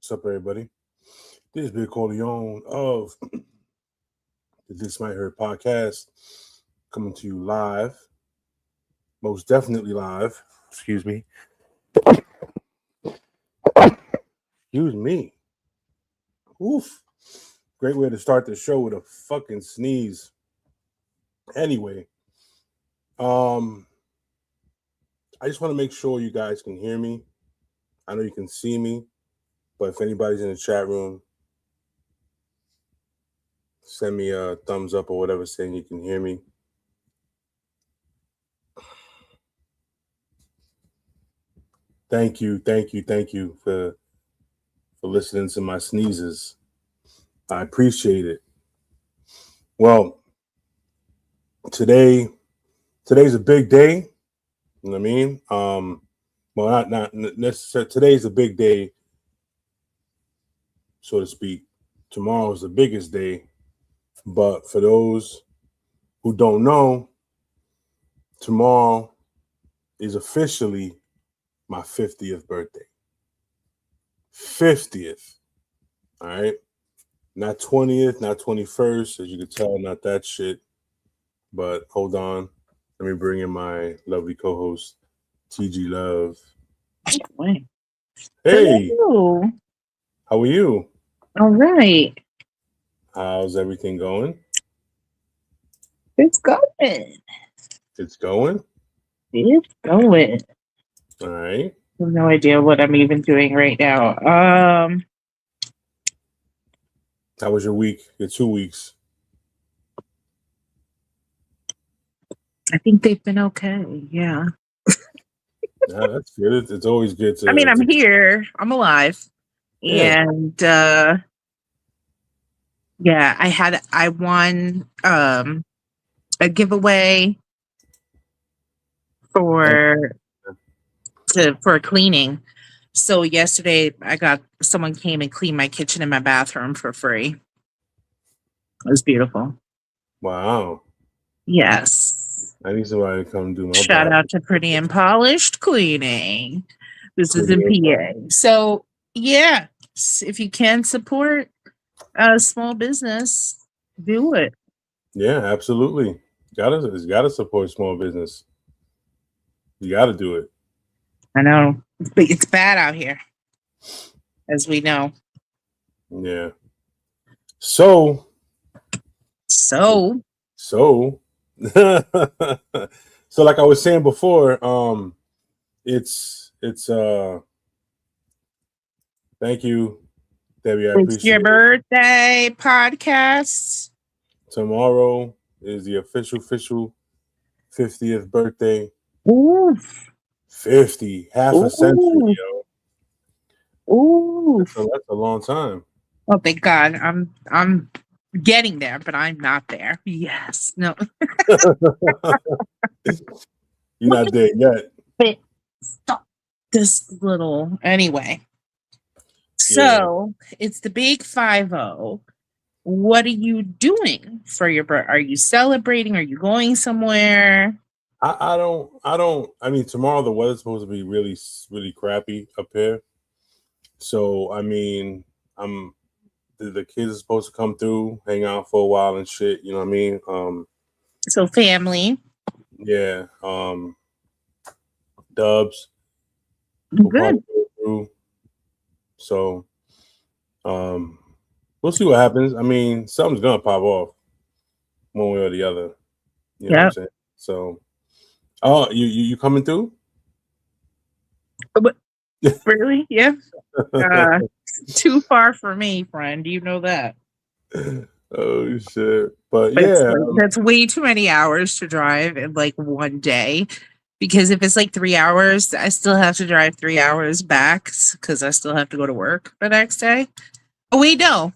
What's up, everybody? This is Big Corleone of the This Might Hurt podcast, coming to you live, most definitely live. Excuse me. Excuse me. Oof. Great way to start the show with a fucking sneeze. Anyway, I just want to make sure you guys can hear me. I know you can see me, but if anybody's in the chat room, send me a thumbs up or whatever saying you can hear me. Thank you for listening to my sneezes. I appreciate it. Well, today's a big day. You know what I mean? Well, not necessarily. Today's a big day, so to speak. Tomorrow is the biggest day. But for those who don't know, tomorrow is officially my 50th birthday. 50th. All right. Not 20th, not 21st. As you can tell, not that shit. But hold on. Let me bring in my lovely co-host, TG Love. Hey. Hello. How are you? All right. How's everything going? It's going. It's going? It's going. All right. I have no idea what I'm even doing right now. How was your week? Your 2 weeks? I think they've been okay. Yeah. Yeah, that's good. It's always good to. I mean, I'm here. I'm alive. Yeah. And yeah, I won a giveaway for cleaning. So yesterday someone came and cleaned my kitchen and my bathroom for free. It was beautiful. Wow. Yes. I need somebody to come do my Shout out to Pretty and Polished Cleaning. This is in PA. So yeah, if you can support a small business, do it. Yeah, absolutely. Gotta support small business. You gotta do it. I know. It's bad out here, as we know. Yeah. So so like I was saying before, it's thank you, Debbie. I appreciate it's your birthday podcast. Tomorrow is the official 50th birthday. Ooh. 50, half a century, yo. Ooh. That's a long time. Oh, thank God. I'm getting there, but I'm not there. Yes. No. You're not there yet. But stop this little anyway. So it's the big 5-0. What are you doing for your birthday? Are you celebrating? Are you going somewhere? I don't. I mean, tomorrow the weather's supposed to be really, really crappy up here. So I mean, the kids are supposed to come through, hang out for a while and shit. You know what I mean? So family. Yeah. Dubs. Good. So, we'll see what happens. I mean, something's gonna pop off, one way or the other. You know what I'm saying? So, oh, you coming through? But, really? Yeah. Too far for me, friend. You know that. Oh shit! But yeah, that's way too many hours to drive in like one day. Because if it's like 3 hours, I still have to drive 3 hours back because I still have to go to work the next day. Oh, wait, no.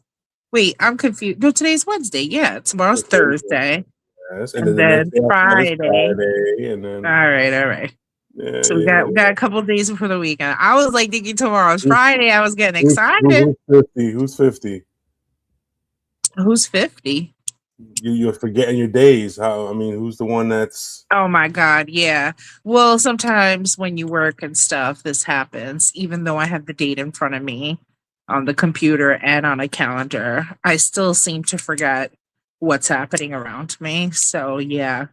Wait, I'm confused. No, today's Wednesday. Yeah, tomorrow's Thursday. Yes, and then Friday. And then... All right. Yeah, so we got a couple of days before the weekend. I was like thinking tomorrow's Friday. I was getting excited. Who's 50? Who's 50? You're forgetting your days. Who's the one that's... Oh my God, yeah. Well, sometimes when you work and stuff, this happens, even though I have the date in front of me. on the computer and on a calendar, I still seem to forget what's happening around me. So yeah.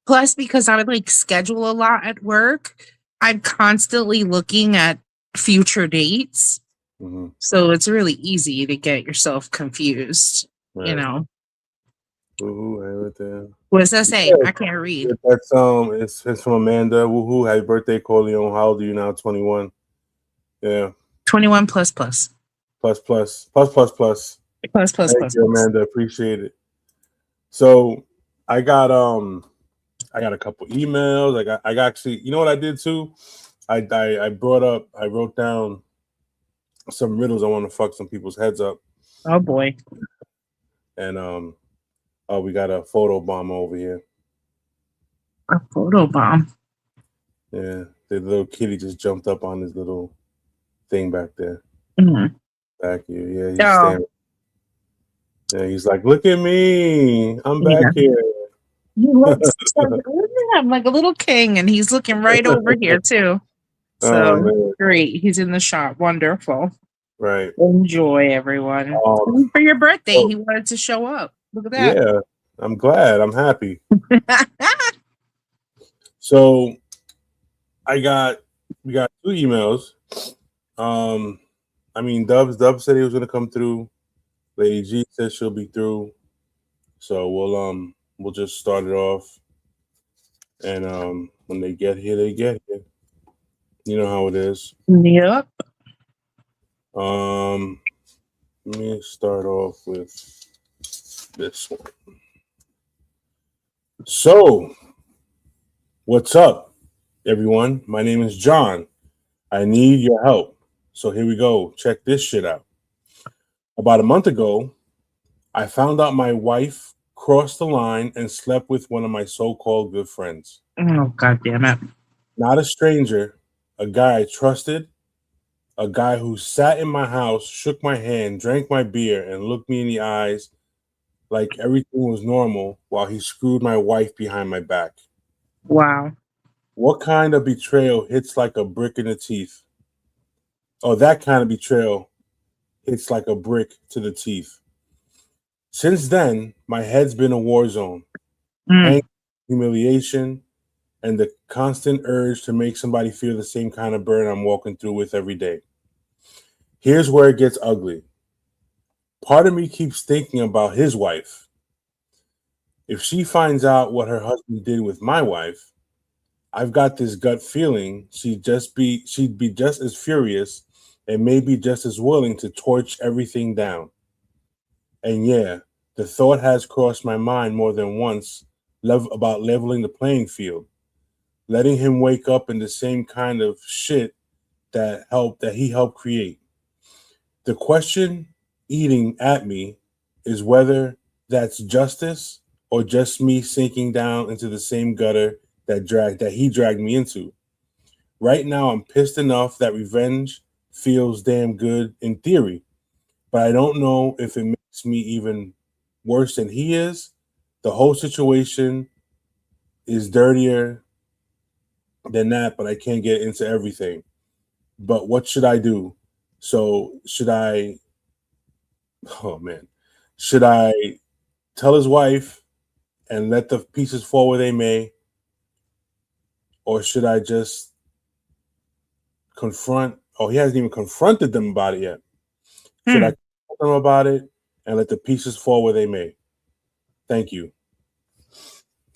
Plus, because I would like schedule a lot at work, I'm constantly looking at future dates. Mm-hmm. So it's really easy to get yourself confused, you Right. know. Woohoo! Right there. What does that say? Yeah, I can't read. that's it's from Amanda. Woohoo! Happy birthday, Corleone. How old are you now? 21. Yeah. 21 plus plus. Plus plus plus plus plus. Plus plus Thank plus you, plus. Amanda. Appreciate it. So I got a couple emails. I got actually, you know what I did too? I wrote down some riddles I want to fuck some people's heads up. Oh boy. And oh, we got a photo bomb over here. A photo bomb. Yeah, the little kitty just jumped up on his little thing back there. Mm. Back here. Yeah, he's Oh, standing. Yeah, he's like, look at me. I'm back yeah. here. He looks so good. I'm like a little king, and he's looking right over here too. Oh So man. great. He's in the shot. Wonderful. Right. Enjoy, everyone. Um And for your birthday, so he wanted to show up. Look at yeah, I'm glad. I'm happy. that. So we got two emails. I mean Dubs said he was gonna come through. Lady G said she'll be through. So we'll just start it off. And when they get here, they get here. You know how it is. Yep. Let me start off with this one. So, what's up, everyone? My name is John. I need your help. So here we go. Check this shit out. About a month ago, I found out my wife crossed the line and slept with one of my so-called good friends. Oh, God damn it. Not a stranger, a guy I trusted, a guy who sat in my house, shook my hand, drank my beer, and looked me in the eyes like everything was normal while he screwed my wife behind my back. Wow. What kind of betrayal hits like a brick in the teeth? Oh, that kind of betrayal hits like a brick to the teeth. Since then, my head's been a war zone. Mm. Anger, humiliation, and the constant urge to make somebody feel the same kind of burn I'm walking through with every day. Here's where it gets ugly. Part of me keeps thinking about his wife. If she finds out what her husband did with my wife, I've got this gut feeling she'd be just as furious and maybe just as willing to torch everything down. And yeah, the thought has crossed my mind more than once about leveling the playing field, letting him wake up in the same kind of shit that he helped create. The question eating at me is whether that's justice or just me sinking down into the same gutter that he dragged me into. Right now I'm pissed enough that revenge feels damn good in theory, but I don't know if it makes me even worse than he is. The whole situation is dirtier than that, but I can't get into everything. But what should I do? So should I oh man. Should I tell his wife and let the pieces fall where they may? Or should I just confront? Oh, he hasn't even confronted them about it yet. Should I Hmm. confront them about it and let the pieces fall where they may? Thank you.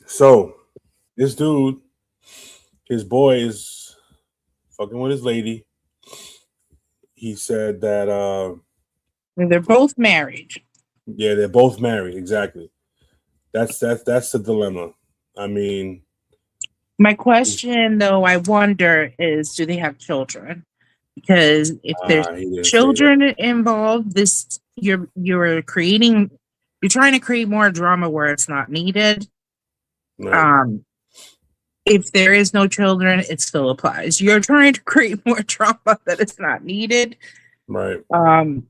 So, this dude, his boy is fucking with his lady. He said that, They're both married. yeah, they're both married. Exactly. That's the dilemma. I mean, My question, though, I wonder is, do they have children? Because if there's he didn't say that. children involved, this you're trying to create more drama where it's not needed. Right, Um, if there is no children, it still applies. You're trying to create more drama that is not needed. right, Um,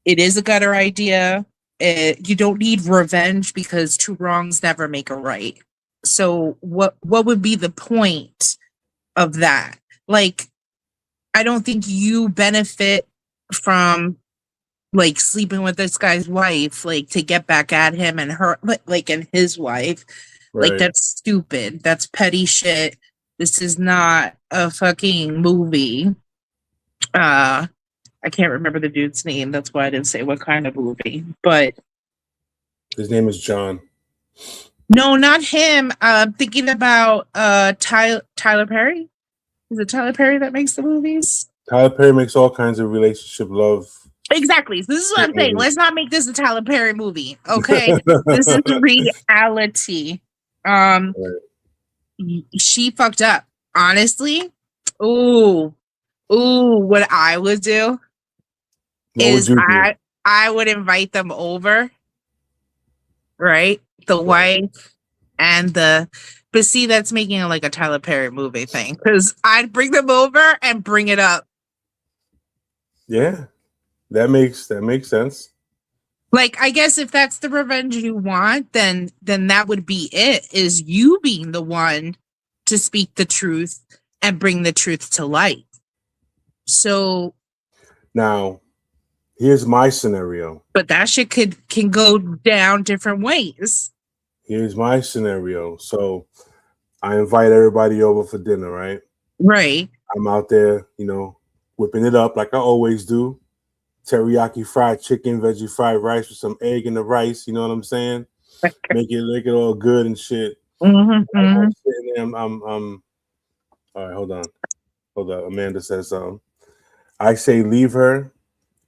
it is a gutter idea. You don't need revenge because two wrongs never make a right. So what would be the point of that? Like, I don't think you benefit from like sleeping with this guy's wife, like to get back at him and her, like and his wife. Like Right. that's stupid. That's petty shit. This is not a fucking movie. I can't remember the dude's name. That's why I didn't say what kind of movie. But His name is John. no, not him. I'm thinking about Tyler Perry. Is it Tyler Perry that makes the movies? Tyler Perry makes all kinds of relationship love. Exactly. So this is what I'm saying. movies. Let's not make this a Tyler Perry movie. Okay. This is reality. Um she fucked up. Honestly. Ooh. Ooh, what I would do What would is you do? I would invite them over, right? The wife and the but see that's making it like a Tyler Perry movie thing. Because I'd bring them over and bring it up. Yeah, that makes sense. Like, I guess if that's the revenge you want, then that would be it, is you being the one to speak the truth and bring the truth to light. So, Now, here's my scenario. but that shit can go down different ways. Here's my scenario. So I invite everybody over for dinner, right? Right. I'm out there, whipping it up like I always do. Teriyaki fried chicken, veggie fried rice with some egg in the rice. You know what I'm saying? Make it all good and shit. Mm-hmm, I'm sitting there, I'm all right, hold on. Amanda says I say leave her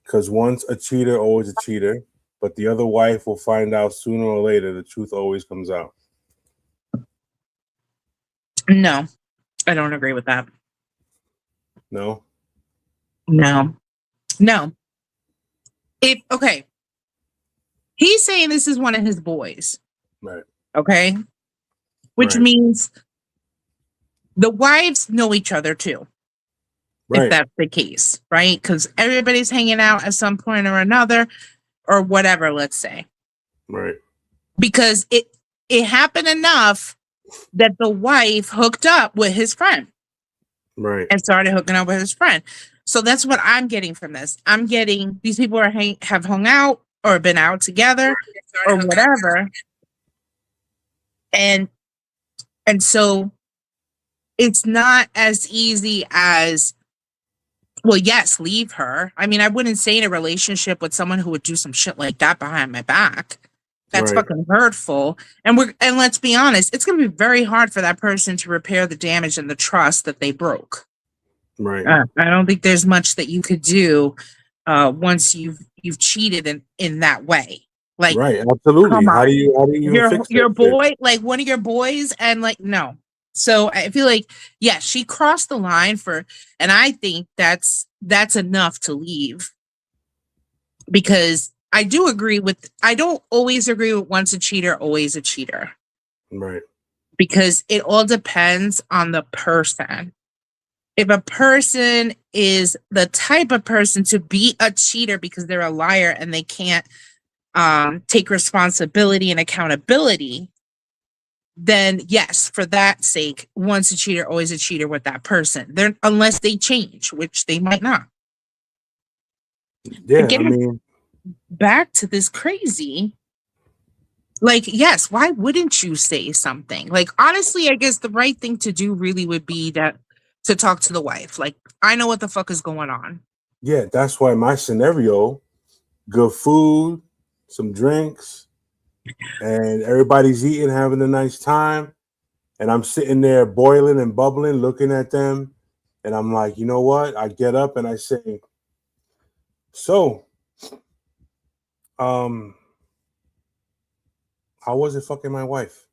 because once a cheater, always a cheater. But the other wife will find out sooner or later. The truth always comes out. No, I don't agree with that. No? No. Okay. He's saying this is one of his boys. Right. Okay. Which Right. means the wives know each other too. Right. If that's the case, right? Because everybody's hanging out at some point or another, or whatever, let's say. Right. Because it happened enough that the wife hooked up with his friend. Right. And started hooking up with his friend. So that's what I'm getting from this. I'm getting these people have hung out or been out together or whatever. And so it's not as easy as, well, yes, leave her. I mean, I wouldn't stay in a relationship with someone who would do some shit like that behind my back. That's Right. fucking hurtful. And let's be honest, it's going to be very hard for that person to repair the damage and the trust that they broke. Right. I don't think there's much that you could do once you've cheated in that way. Like, right. Absolutely. come How on. do you even fix Your that shit? boy, like one of your boys, and like no. So I feel like, yeah, she crossed the line and I think that's enough to leave. Because I don't always agree with once a cheater, always a cheater. Right. Because it all depends on the person. If a person is the type of person to be a cheater because they're a liar and they can't take responsibility and accountability, then yes, for that sake, once a cheater, always a cheater with that person. Unless they change, which they might not. Yeah, I mean, back to this crazy. Like, yes, why wouldn't you say something? Like, honestly, I guess the right thing to do really would be to talk to the wife. Like, I know what the fuck is going on. Yeah, that's why my scenario, good food, some drinks, and everybody's eating, having a nice time. And I'm sitting there boiling and bubbling, looking at them. And I'm like, you know what? I get up and I say, so, how was it fucking my wife?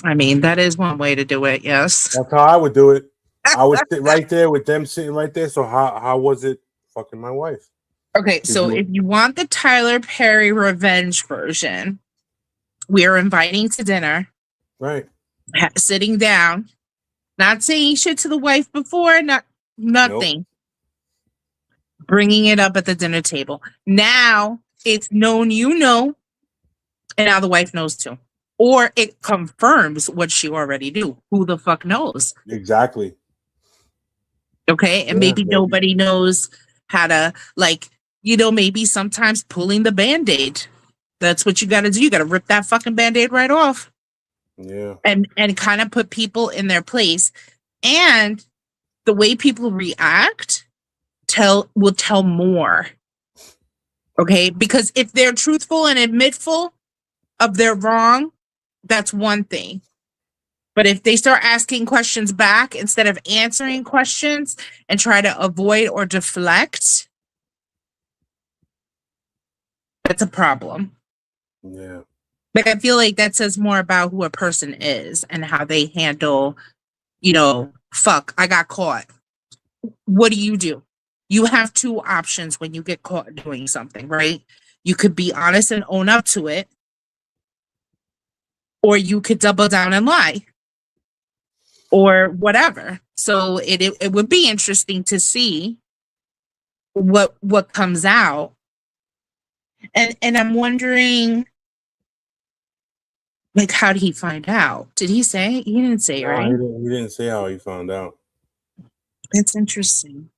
I mean, that is one way to do it, yes. That's how I would do it. I would sit right there with them sitting right there. So how was it fucking my wife? Okay, so if you want the Tyler Perry revenge version, we are inviting to dinner. Right. Sitting down, not saying shit to the wife before, nothing. Nope. Bringing it up at the dinner table. Now it's known, and now the wife knows too. Or it confirms what she already knew. Who the fuck knows? Exactly. Okay, and maybe nobody knows how to, like, maybe sometimes pulling the Band-Aid. That's what you got to do. You got to rip that fucking Band-Aid right off. Yeah. And kind of put people in their place. And the way people react will tell more. Okay? Because if they're truthful and admitful of their wrong, that's one thing. But if they start asking questions back instead of answering questions and try to avoid or deflect, that's a problem. Yeah. Like, I feel like that says more about who a person is and how they handle, fuck, I got caught. What do? You have two options when you get caught doing something, right? You could be honest and own up to it, or you could double down and lie, or whatever. So it would be interesting to see what comes out. And I'm wondering, like, how did he find out? Did he say? He didn't say, No, right? he didn't say how he found out. That's interesting.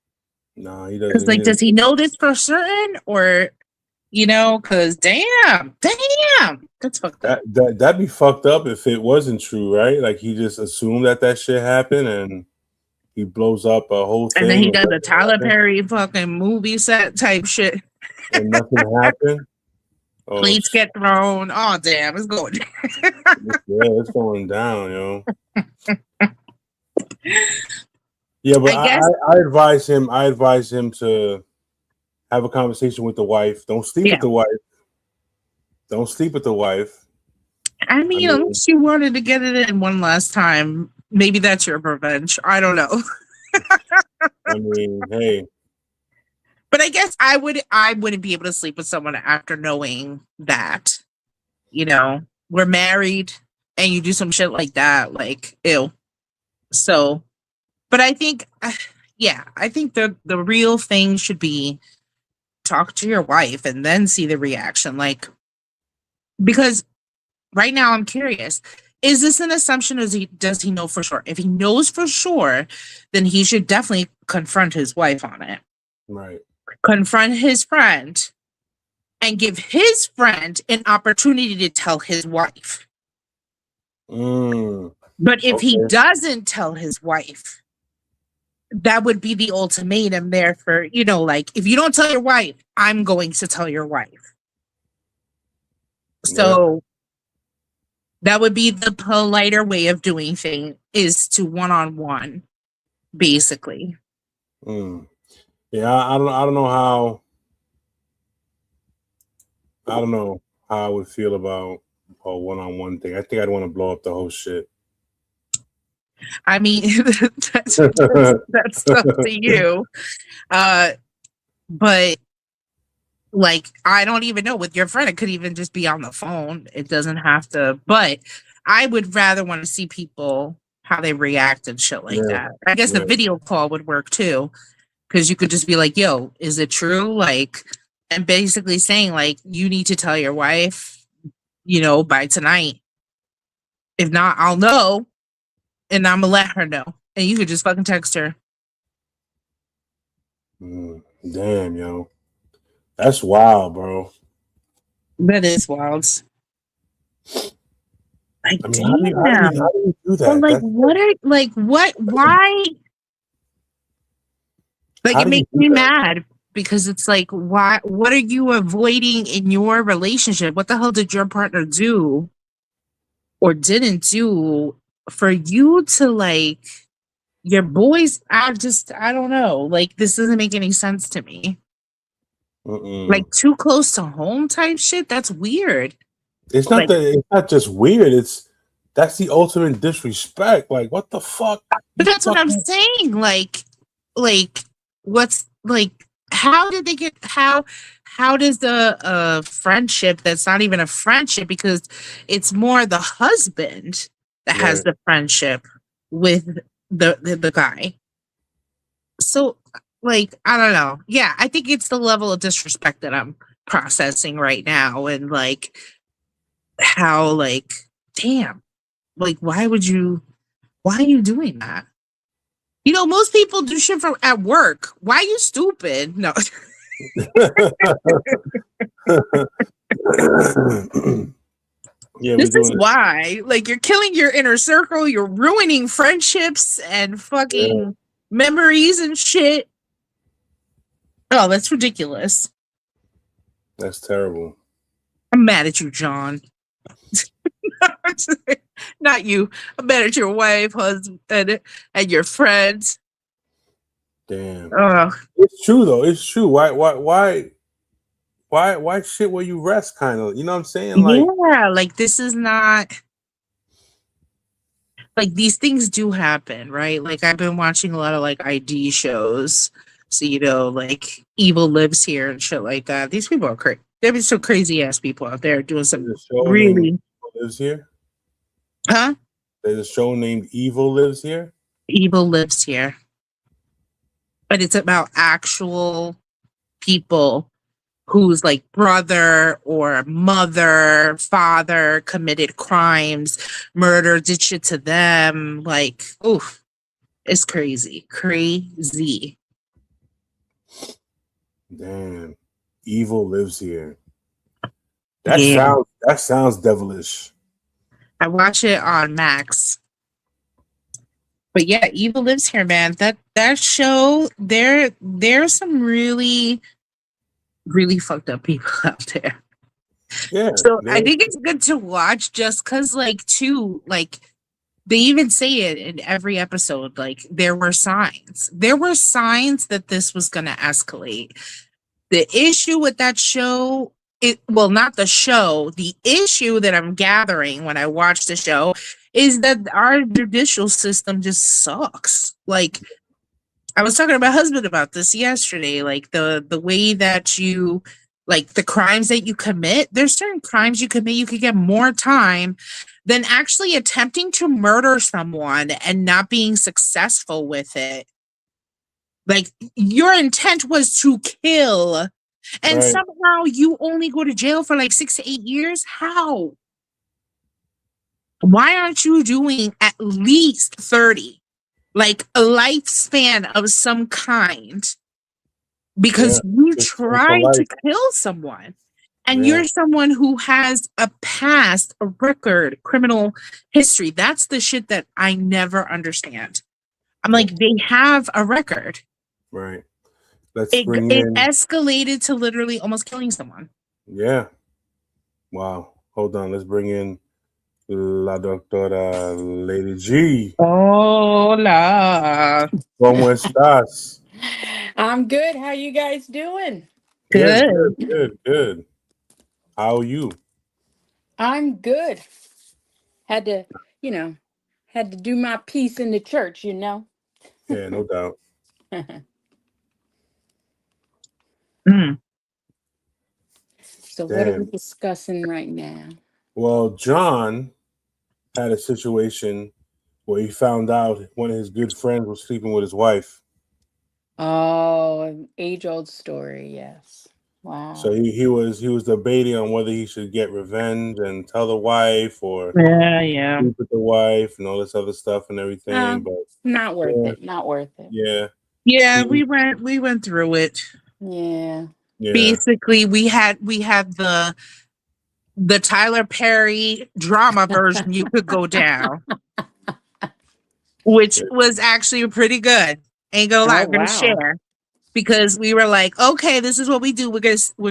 No, he Because, doesn't. like, does he know this for certain, or because damn, that's fucked up. That'd be fucked up if it wasn't true, right? Like he just assumed that shit happened and he blows up a whole thing. And then he does a Tyler Perry fucking movie set type shit. And nothing happened. Plates get thrown. Oh damn, it's going down. Yeah, it's going down, yo. Yeah, but I advise him to have a conversation with the wife. Don't sleep with the wife. Don't sleep with the wife. I mean, unless you wanted to get it in one last time, maybe that's your revenge. I don't know. I mean, hey. But I guess I wouldn't be able to sleep with someone after knowing that, we're married and you do some shit like that, like, ew. So, but I think, I think the real thing should be talk to your wife and then see the reaction. Like, because right now I'm curious, is this an assumption or does he know for sure? If he knows for sure, then he should definitely confront his wife on it. Right. Confront his friend and give his friend an opportunity to tell his wife. But if he doesn't tell his wife, that would be the ultimatum there for, like, if you don't tell your wife, I'm going to tell your wife. So that would be the politer way of doing things, is to one-on-one, basically. Yeah, I don't know how I would feel about a one-on-one thing. I think I'd want to blow up the whole shit. I mean, that's up to you. But like, I don't even know, with your friend, it could even just be on the phone. It doesn't have to, but I would rather want to see people, how they react and shit like that. I guess the video call would work too, because you could just be like, yo, is it true? Like, and basically saying, like, you need to tell your wife, by tonight. If not, I'll know, and I'm gonna let her know. And you could just fucking text her. Damn, yo. That's wild, bro. That is wild. Like, I mean, how do you do that? Well, why? Like, it makes me mad, because it's like, why? What are you avoiding in your relationship? What the hell did your partner do or didn't do for you to, like, your boys? I don't know. Like, this doesn't make any sense to me. Like, too close to home type shit. That's weird. It's not it's not just weird. That's the ultimate disrespect. Like, what the fuck? But that's what I'm saying. Like, what's, like, how did they get, how does the friendship that's not even a friendship, because it's more the husband that has the friendship with the guy. So, like, I don't know. Yeah, I think it's the level of disrespect that I'm processing right now, and like how, like, damn, like, why are you doing that? Most people do shit at work. Why are you stupid? No. Yeah, we This is doing it. why, like, you're killing your inner circle, you're ruining friendships and Yeah, fucking memories and shit. Oh, that's ridiculous. that's terrible. I'm mad at you, John. Not you. I'm mad at your wife, husband, and your friends. Damn. Oh, It's true though. It's true. Why shit where you rest? Kind of. You know what I'm saying? Like, yeah. Like, this is not like these things do happen, right? Like, I've been watching a lot of like ID shows. So, like Evil Lives Here and shit like that. These people are crazy. There's some crazy ass people out there doing there's some a show named really, Evil Lives Here. huh? There's a show named Evil Lives Here. Evil Lives Here. But it's about actual people whose like brother or mother, father committed crimes, murder, did shit to them. Like, oof, it's crazy. Crazy. Damn. Evil Lives Here. Yeah. That sounds devilish. I watch it on Max. But yeah, Evil Lives Here, man. That show, there's some really, really fucked up people out there. Yeah. So I there- think it's good to watch just because, like, too, like, they even say it in every episode. Like, there were signs. There were signs that this was going to escalate. The issue with that show, well, not the show, the issue that I'm gathering when I watch the show is that our judicial system just sucks. Like, I was talking to my husband about this yesterday. Like, the way that you, like, the crimes that you commit, there's certain crimes you commit, you could get more time than actually attempting to murder someone and not being successful with it. Like, your intent was to kill, and Right. somehow you only go to jail for like 6 to 8 years. How? Why aren't you doing at least 30? Like a lifespan of some kind, Yeah. because you Just change for tried to life. kill someone and Yeah. you're someone who has a past, a record, criminal history. That's the shit that I never understand. I'm like, they have a record. Right. Let's It, bring it in. escalated to literally almost killing someone. Yeah. Wow. Hold on. Let's bring in La Doctora Lady G. Hola. ¿Cómo estás? I'm good. How you guys doing? Good, Good. good, good, good. How are you? I'm good. Had to, had to do my piece in the church, Yeah, no doubt. Mm. So what are we Damn. discussing right now? Well, John had a situation where he found out one of his good friends was sleeping with his wife. Oh, an age-old story, yes. Wow. So he was debating on whether he should get revenge and tell the wife or Yeah. sleep with the wife and all this other stuff and everything. But Not worth yeah, it. Not worth it. yeah, Yeah, he- we went through it. Yeah. yeah, Basically, we had the Tyler Perry drama version you could go down, which was actually pretty good. Ain't gonna lie, Oh, I'm gonna wow. share, because we were like, okay, this is what we do. We're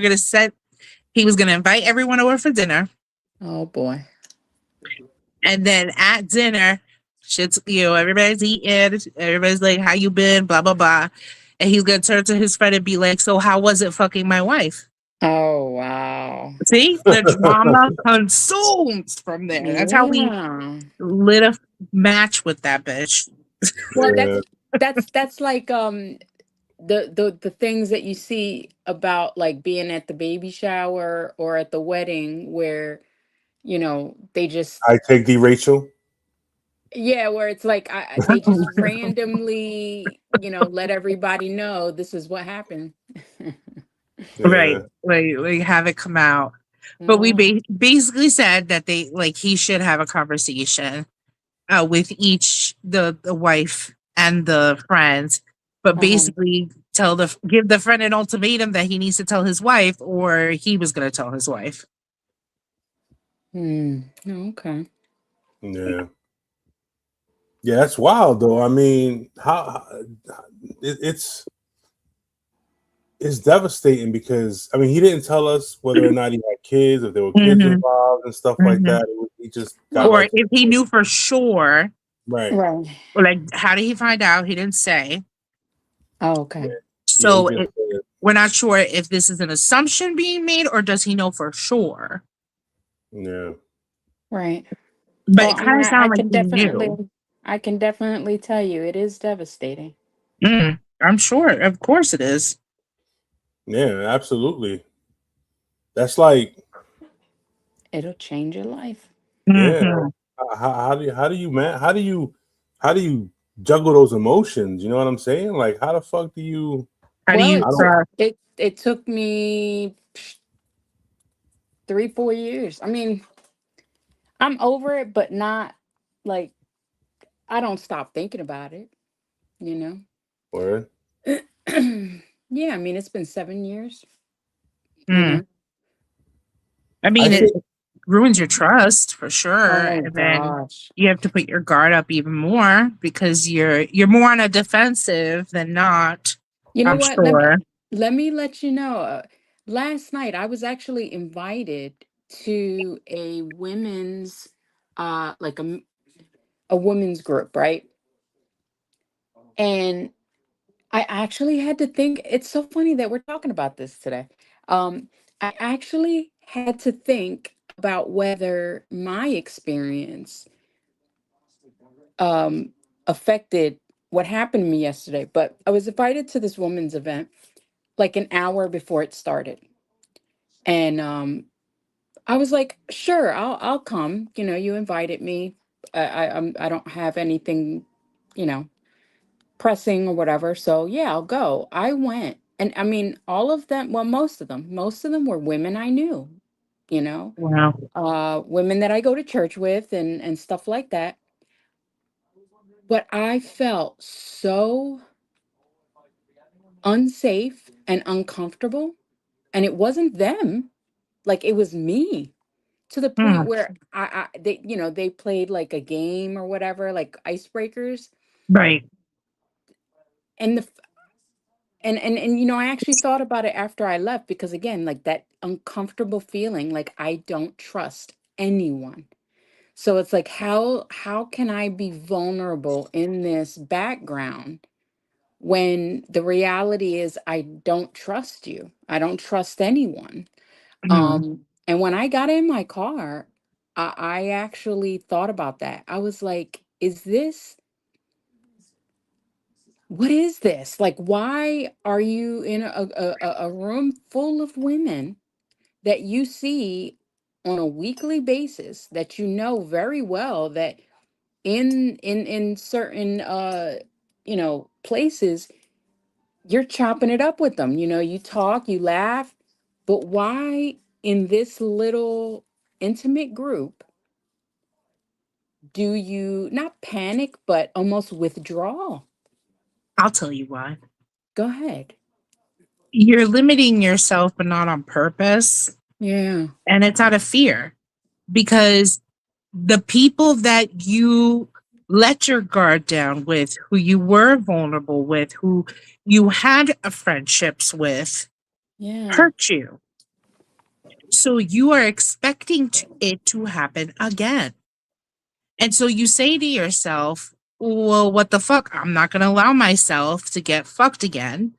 gonna set. He was gonna invite everyone over for dinner, Oh boy. and then at dinner, shit's everybody's eating, everybody's like, how you been, blah blah blah, and he's gonna turn to his friend and be like, so how was it fucking my wife? Oh wow. See, the drama consumes from there. That's how we Yeah. lit a match with that bitch. Well, yeah, that's like the things that you see about like being at the baby shower or at the wedding where they just I take D Rachel. where it's like they just randomly let everybody know this is what happened. Right. Yeah, Like have it come out. But we basically said that he should have a conversation with each the wife and the friends, but Uh-huh. basically give the friend an ultimatum that he needs to tell his wife, or he was going to tell his wife. Okay. Yeah. Yeah, that's wild though. I mean, how it's devastating because I mean he didn't tell us whether or not he had kids, if there were kids Mhm. involved and stuff like Mhm. that. He just got Or right to if he knew for sure, right. Right. or like, how did he find out? He didn't say. Oh, okay. Yeah, he So just said, we're not sure if this is an assumption being made, or does he know for sure? yeah. Right. But Well, it I mean, kind of sounded like he knew. I can definitely tell you it is devastating. I'm sure. Of course it is. Yeah, absolutely. That's like, It'll change your life. yeah. Mhm. How do you juggle those emotions? You know what I'm saying? Like, how the fuck do you? How do Well, you I don't. it took me 3 4 years. I mean, I'm over it, but not like I don't stop thinking about it. You know. Word. Yeah, I mean, it's been 7 years. You Mm. know. I I mean, it think. ruins your trust for sure, Oh and then gosh. you have to put your guard up even more because you're more on a defensive than not. You know I'm what? sure. Let me let you know. Last night I was actually invited to a women's like a women's group, right? And I actually had to think, it's so funny that we're talking about this today. Um I actually had to think about whether my experience um affected what happened to me yesterday. But I was invited to this women's event like an hour before it started. And I was like, sure, I'll come. You know, you invited me. I don't have anything, you know, pressing or whatever. So yeah, I'll go. I went. And I mean, all of them, well, most of them were women I knew, you know, Wow. women that I go to church with and stuff like that. But I felt so unsafe and uncomfortable. And it wasn't them, like it was me, to the point Mm. where they, you know, they played like a game or whatever, like icebreakers. Right. And you know, I actually thought about it after I left, because again, like that uncomfortable feeling, like I don't trust anyone. So it's like, how can I be vulnerable in this background when the reality is I don't trust you. I don't trust anyone. Mm. And when I got in my car, I actually thought about that. I was like, is this, what is this? Like, why are you in a room full of women that you see on a weekly basis, that you know very well that in certain you know, places, you're chopping it up with them. You know, you talk, you laugh, but why in this little intimate group do you not panic, but almost withdraw? I'll tell you why. Go ahead. You're limiting yourself, but not on purpose. Yeah. And it's out of fear because the people that you let your guard down with, who you were vulnerable with, who you had friendships with, Yeah. hurt you. So you are expecting it to happen again. And so you say to yourself, well, what the fuck? I'm not going to allow myself to get fucked again.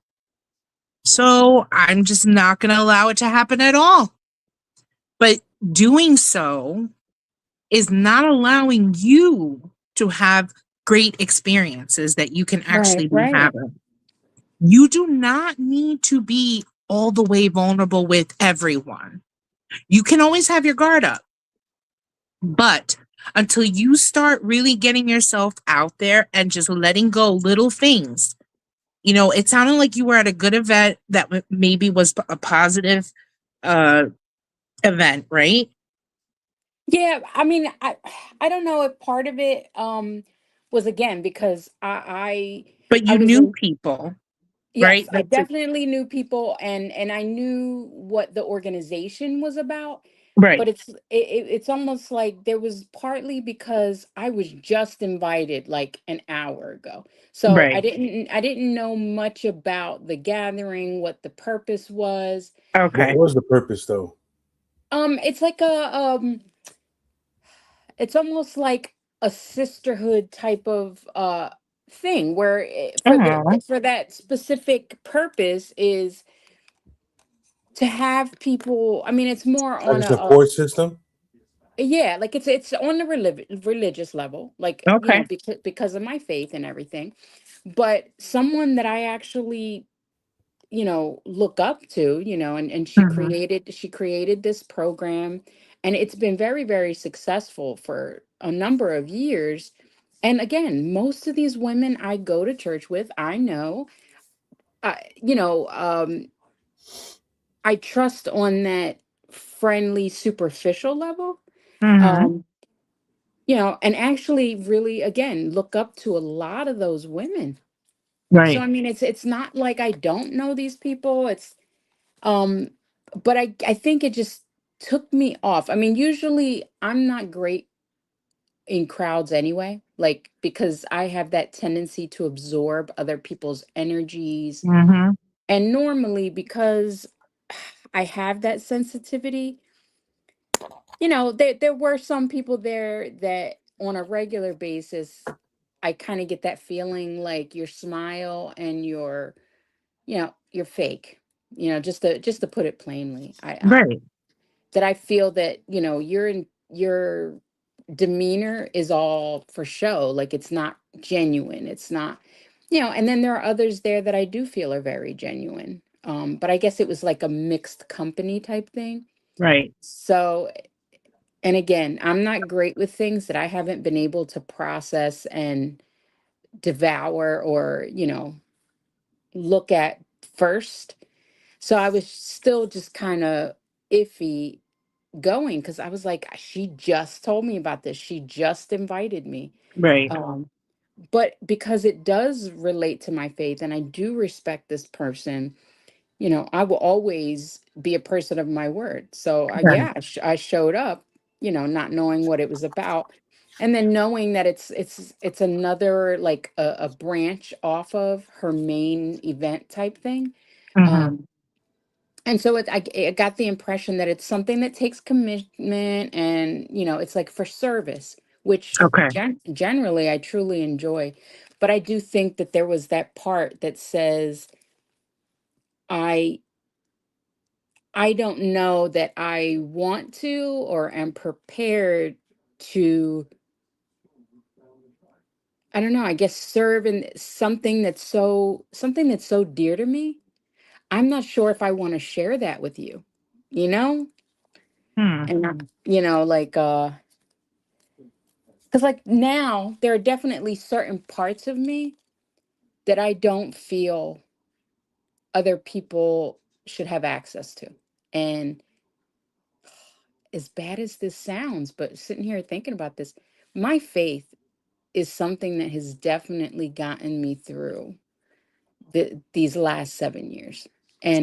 So I'm just not going to allow it to happen at all. But doing so is not allowing you to have great experiences that you can Right, actually be right. having. You do not need to be all the way vulnerable with everyone. You can always have your guard up, but until you start really getting yourself out there and just letting go little things, you know, it sounded like you were at a good event that maybe was a positive uh event, right? Yeah, I mean, I don't know if part of it was again because But I you was knew in, people. Yes, right? I That's it. definitely knew people, and I knew what the organization was about. Right, But it's almost like there was partly because I was just invited like an hour ago. So right. I didn't know much about the gathering, what the purpose was. What Okay. was the purpose though? It's like it's almost like a sisterhood type of thing where Oh, for that specific purpose is to have people. I mean, it's more Like on a support system? yeah, like it's on the religious level, like, you know, okay. because of my faith and everything. But someone that I actually, you know, look up to, you know, and Hmm. she created this program, and it's been very, very successful for a number of years. And again, most of these women I go to church with, I know, you know, I trust on that friendly, superficial level. Hmm. Um, you know, and actually really again look up to a lot of those women. So Right, I mean, it's not like I don't know these people. It's um but I think it just took me off. I mean, usually I'm not great in crowds anyway, like because I have that tendency to absorb other people's energies. hmm, And normally because I have that sensitivity, you know, there were some people there that on a regular basis I kind of get that feeling like your smile and your, you know, you're fake. You know, just to put it plainly, I right, that I feel that, you know, your demeanor is all for show, like it's not genuine. It's not, you know, and then there are others there that I do feel are very genuine. But I guess it was like a mixed company type thing. right, So, and again, I'm not great with things that I haven't been able to process and devour or, you know, look at first. So I was still just kind of iffy going because I was like, she just told me about this. She just invited me. right. Um, but because it does relate to my faith and I do respect this person, you know, I will always be a person of my word. So Right. yeah, I showed up, you know, not knowing what it was about. And then knowing that it's another like a branch off of her main event type thing. Hmm. Um, and so I got the impression that it's something that takes commitment and, you know, it's like for service, which Okay. generally I truly enjoy. But I do think that there was that part that says, I I don't know that I want to or am prepared to, I don't know, I guess serve in something that's so dear to me. I'm not sure if I want to share that with you, you know? Hmm. And you know, like cuz like now there are definitely certain parts of me that I don't feel other people should have access to. And as bad as this sounds, but sitting here thinking about this, my faith is something that has definitely gotten me through these last 7 years. And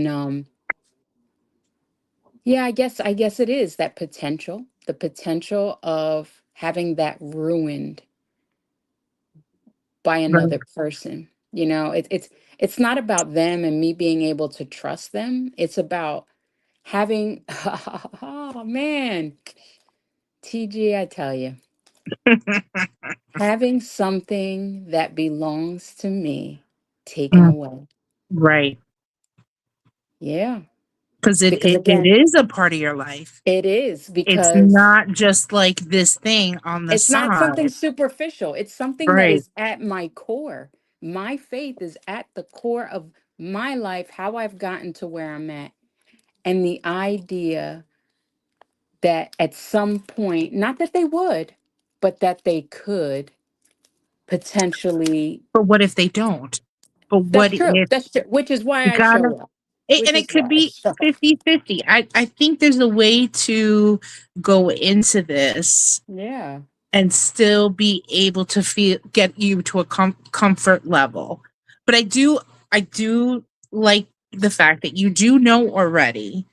yeah, I guess it is that potential, the potential of having that ruined by Right. another person. You know, it's not about them and me being able to trust them. It's about having oh man, TG, I tell you, having something that belongs to me taken Mm, away. right. Yeah. Because Because it again, is a part of your life. it is It's because not just like this thing on the it's not something side. superficial. It's something that Right. is at my core. My faith is at the core of my life, how I've gotten to where I'm at. And the idea that at some point, not that they would, but that they could potentially. But what if they don't? But That's what true. if That's true. Which is why you I gotta, show up. Which and it is could why I be show up. 50-50. I think there's a way to go into this Yeah. and still be able to feel, get you to a comfort level. But I do I do like the fact that you do know already.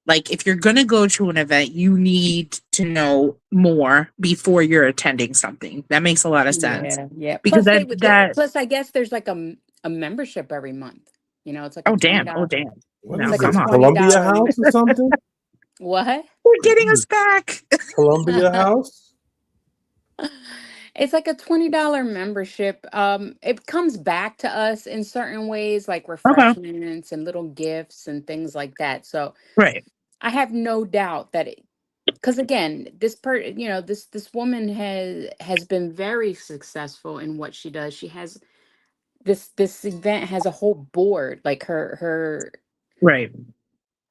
Like, if you're gonna go to an event, you need to know more before you're attending something. That makes a lot of sense Yeah, yeah. because Plus, they would. that Plus, I guess there's like a membership every month. You know, it's like a twenty oh dollar. damn, What It's no, is like a come this? on, Columbia $20. House or something? What? you're What getting is us this? back. Columbia House? It's like a $20 membership. It comes back to us in certain ways, like Okay, refreshments and little gifts and things like that. So right. I have no doubt that it, because again, this woman has been very successful in what she does. She has this event has a whole board, like Right.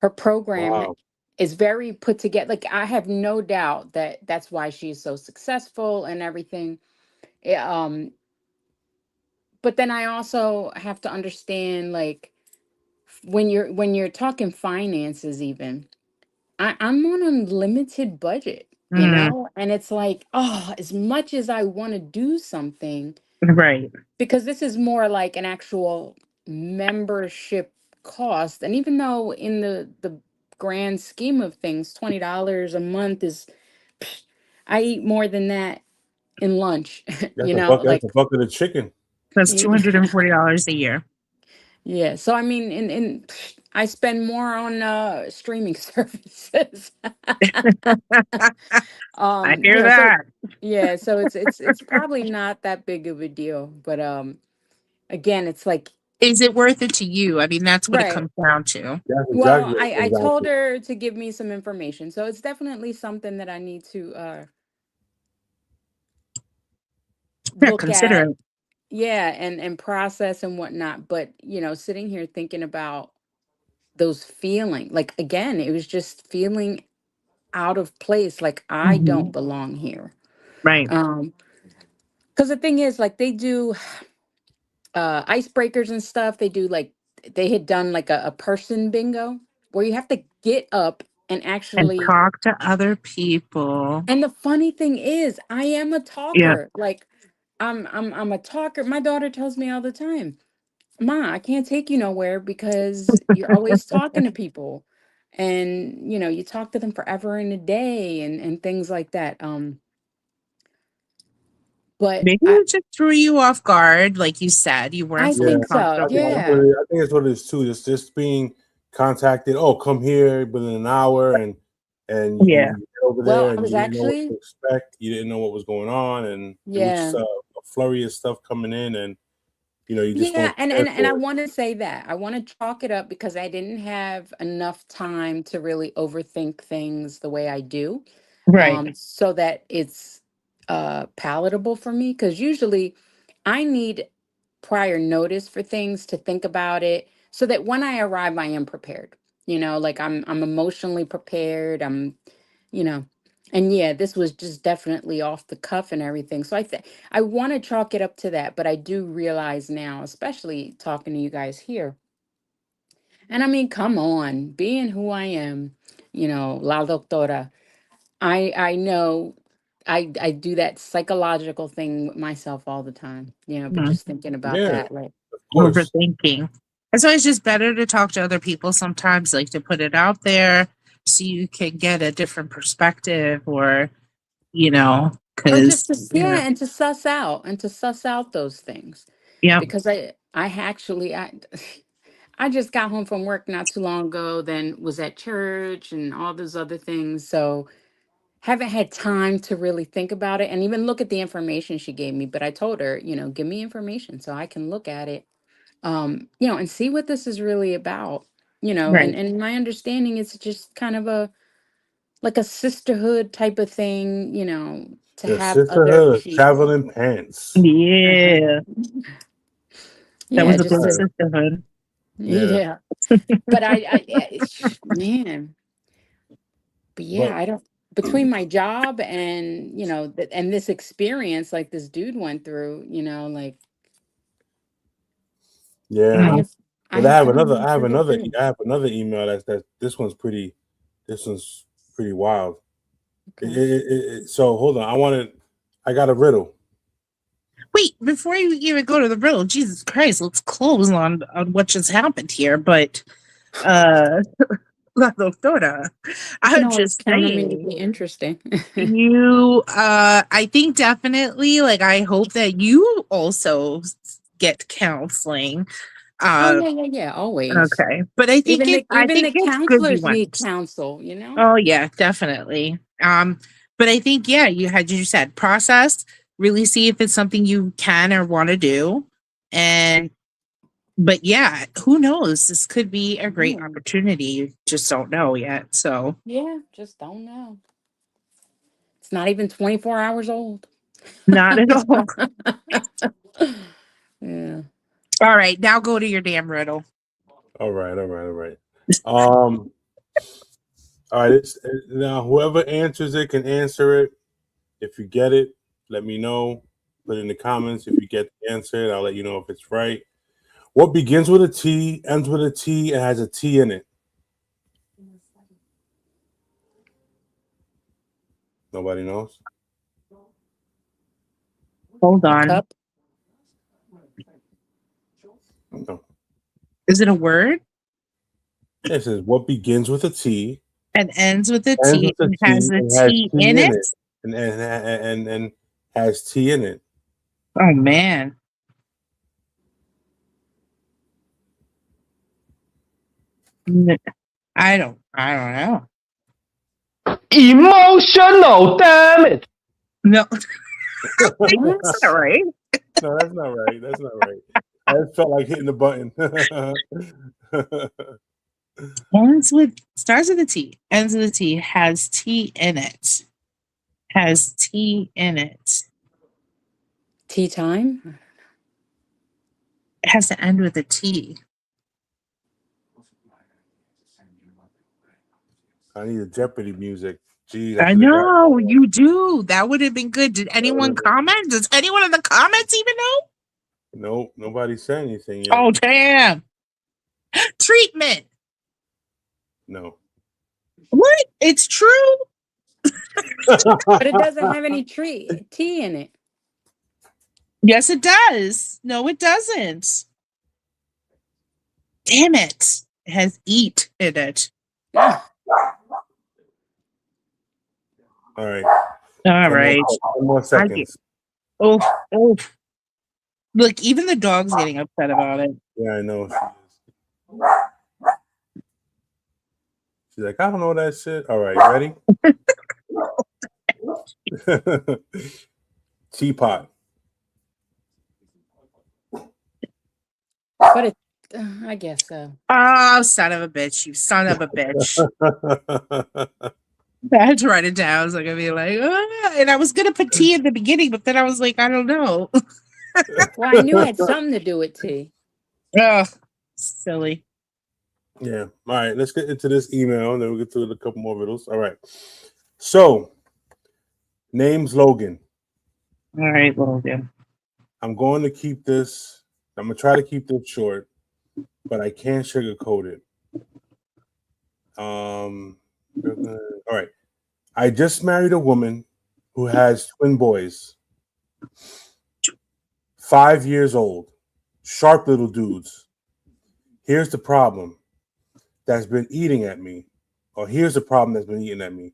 her program Wow. is very put together. Like I have no doubt that that's why she's so successful and everything. Yeah, but then I also have to understand, like, when you're talking finances, even I'm on a limited budget, Mm, and it's like, oh, as much as I want to do something, right. because this is more like an actual membership cost. And even though in the grand scheme of things, $20 a month is, psh, I eat more than that in lunch, That's a like, bucket of chicken. That's yeah. $240 a year. Yeah, so I mean, I spend more on streaming services. I hear So that. yeah, so it's probably not that big of a deal, but again, it's like, Is it worth it to you? I mean, that's what it right. comes down to. That's exactly Well, what it I comes down told to. her to give me some information, so it's definitely something that I need to Yeah, look consider at, it. yeah, and process and whatnot. But sitting here thinking about those feeling, like, again, it was just feeling out of place, like I Hmm. don't belong here. Right. um because the thing is, like, they do icebreakers and stuff. They do, like, they had done like a person bingo where you have to get up and And actually. talk to other people. And the funny thing is, I am a Yeah. talker. Like, I'm a talker. My daughter tells me all the time, "Ma, I can't take you nowhere because you're always talking to people, and you talk to them forever in a day, and things like that." But Maybe it just threw you off guard. Like you said, you weren't I Yeah, fully think so. comfortable. Yeah. I think that's what it is too. Just being contacted. Oh, come here within an hour, and Yeah. you get over Well, there, I and was you didn't know what to actually, expect. You didn't know what was going on, and it was just yeah. a flurry of stuff coming in, and you just Yeah, weren't and prepared and I for it. want to say that. I want to chalk it up because I didn't have enough time to really overthink things the way I do. Right. So that it's palatable for me, because usually I need prior notice for things to think about it so that when I arrive I am prepared. Like, I'm emotionally prepared. You know and yeah, this was just definitely off the cuff and everything. So I want to chalk it up to that, but I do realize now, especially talking to you guys here, and I mean, come on, being who I am, la doctora, I know I do that psychological thing with myself all the time, but Mhm. just thinking about Yeah, that, like, of course. Overthinking. That's why it's just better to talk to other people sometimes, like to put it out there so you can get a different perspective or, or just because, to, yeah, and to suss out those things, yeah, because I actually I just got home from work not too long ago, then was at church and all those other things. So haven't had time to really think about it and even look at the information she gave me. But I told her, give me information so I can look at it, and see what this is really about. And right. and my understanding is just kind of a like a sisterhood type of thing, to The have other sisterhood of people. traveling pants. Yeah. That Yeah, was a just good Right. to, sisterhood. Yeah, yeah. But man. But but yeah, I don't, between my job and and this experience like this dude went through, like, I yeah. Mhm. have I don't know I what have to another, do. I have another email that this one's pretty, this one's pretty wild. Okay. So hold on, I got a riddle. Wait, before you even go to the riddle, Jesus Christ, let's close on what just happened here. But uh La Doctora, You can I'm always just count on me to saying, be interesting. you I think definitely, like, I hope that you also get counseling. Oh Uh yeah, always. okay. But I think Even the it's good you counselors need went. counsel, you know? Oh yeah, definitely. But I think, yeah, you said process, really see if it's something you can or want to do. And but yeah, who knows? This could be a great Yeah. opportunity. You just don't know yet. So Yeah, just don't know. It's not even 24 hours old. not at all. Yeah. All right, now go to your damn riddle. All right. Um, all right. Now whoever answers it can answer it. If you get it, let me know. Put it in the comments. If you get the answer, I'll let you know if it's right. What begins with a T, ends with a T, and has a T in it? Nobody knows. Hold A on. cup. No. Is it a word? It says what begins with a T, And ends with a ends T with a and has T, a and has T T in in it? it, and has T in it. Oh man. N- I don't know. Emotional damage. No, What? that's not right. No, that's not right. That's not right. I just felt like hitting the button. Ends with starts with a T, ends with a T, has T in it. Has T in it. Tea time? It has to end with a T. I need a Jeopardy music. Jeez, I I should have got know that. you do. That would have been good. Did That anyone would've been- comment? Does anyone in the comments even know? Nope, nobody said anything yet. Oh damn! Treatment. No. What? It's true. But it doesn't have any tea in it. Yes, it does. No, it doesn't. Damn it! It has eat in it. Ugh. All right. All 10 more, right. 10 more I get. seconds. Oh, oh. Look, even the dog's getting upset about it. Yeah, I know. She's like, I don't know that shit. All right, ready? Teapot. But I guess so. Oh, son of a bitch! You son of a bitch! I had to write it down. I was like, gonna be like, "Ah," and I was gonna put tea in the beginning, but then I was like, I don't know. Well, I knew it had something to do with tea. Ugh, silly. Yeah. All right, let's get into this email and then we'll get to a couple more riddles. All right. So, name's Logan. All right, Logan. I'm going to keep this, I'm going to try to keep this short, but I can't sugarcoat it. All right. I just married a woman who has twin boys, 5 years old, sharp little dudes. Here's the problem that's been eating at me, or here's the problem that's been eating at me.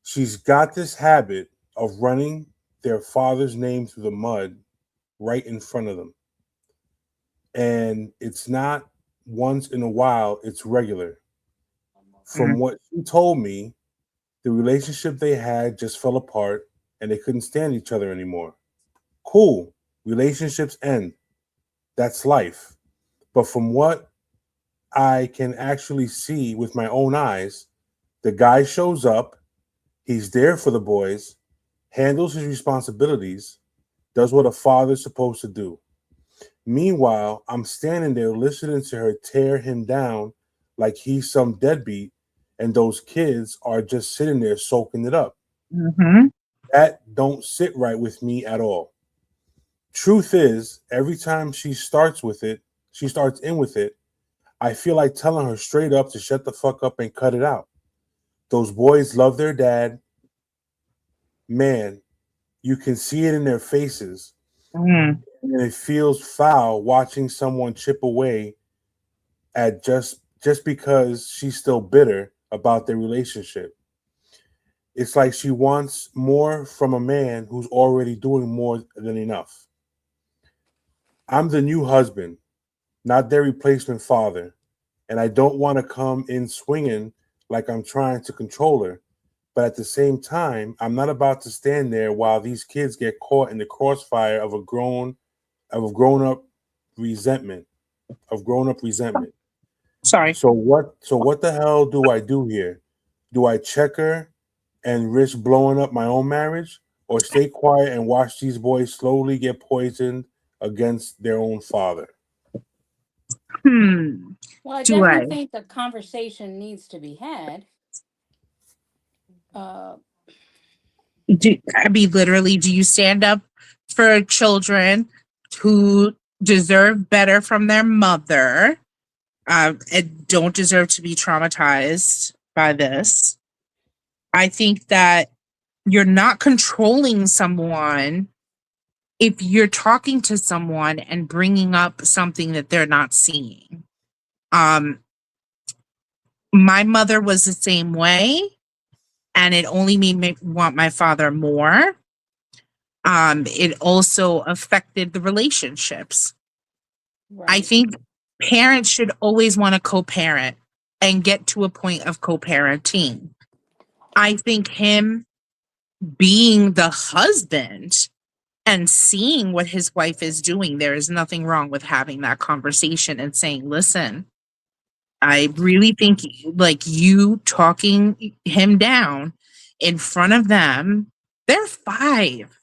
She's got this habit of running their father's name through the mud right in front of them. And it's not once in a while, it's regular. From what she told me, the relationship they had just fell apart and they couldn't stand each other anymore. Cool. Relationships end. That's life. But from what I can actually see with my own eyes, the guy shows up, he's there for the boys, handles his responsibilities, does what a father's supposed to do. Meanwhile, I'm standing there listening to her tear him down like he's some deadbeat, and those kids are just sitting there soaking it up. Mm-hmm. That don't sit right with me at all. Truth is, every time she starts in with it, I feel like telling her straight up to shut the fuck up and cut it out. Those boys love their dad. Man, you can see it in their faces. Mm. And it feels foul watching someone chip away at just because she's still bitter about their relationship. It's like she wants more from a man who's already doing more than enough. I'm the new husband, not their replacement father, and I don't want to come in swinging like I'm trying to control her. But at the same time, I'm not about to stand there while these kids get caught in the crossfire of grown up resentment, of grown up resentment. Sorry. So what the hell do I do here? Do I check her and risk blowing up my own marriage, or stay quiet and watch these boys slowly get poisoned against their own father? Well, I Do definitely I? think the conversation needs to be had. Uh, I mean, literally, do you stand up for children who deserve better from their mother and don't deserve to be traumatized by this? I think that you're not controlling someone if you're talking to someone and bringing up something that they're not seeing. Um, my mother was the same way, and it only made me want my father more. It also affected the relationships. I right. think parents should always want to co-parent and get to a point of co-parenting. I think him being the husband and seeing what his wife is doing, there is nothing wrong with having that conversation and saying, listen, I really think like you talking him down in front of them, they're 5.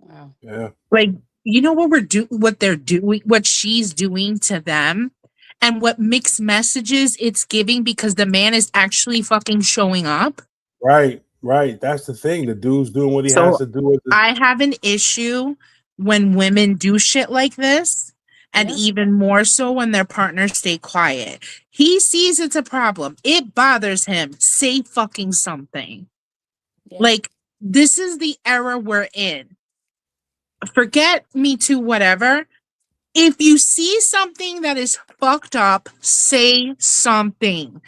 Wow. Yeah. Like, you know what they're doing, what she's doing to them, and what mixed messages it's giving because the man is actually fucking showing up. Right, right. That's the thing. The dude's doing what he has So to do with it. I have an issue when women do shit like this, and Yeah. even more so when their partners stay quiet. He sees it's a problem. It bothers him. Say fucking something. Yeah. Like, this is the era we're in. Forget Me Too, whatever. If you see something that is fucked up, say something.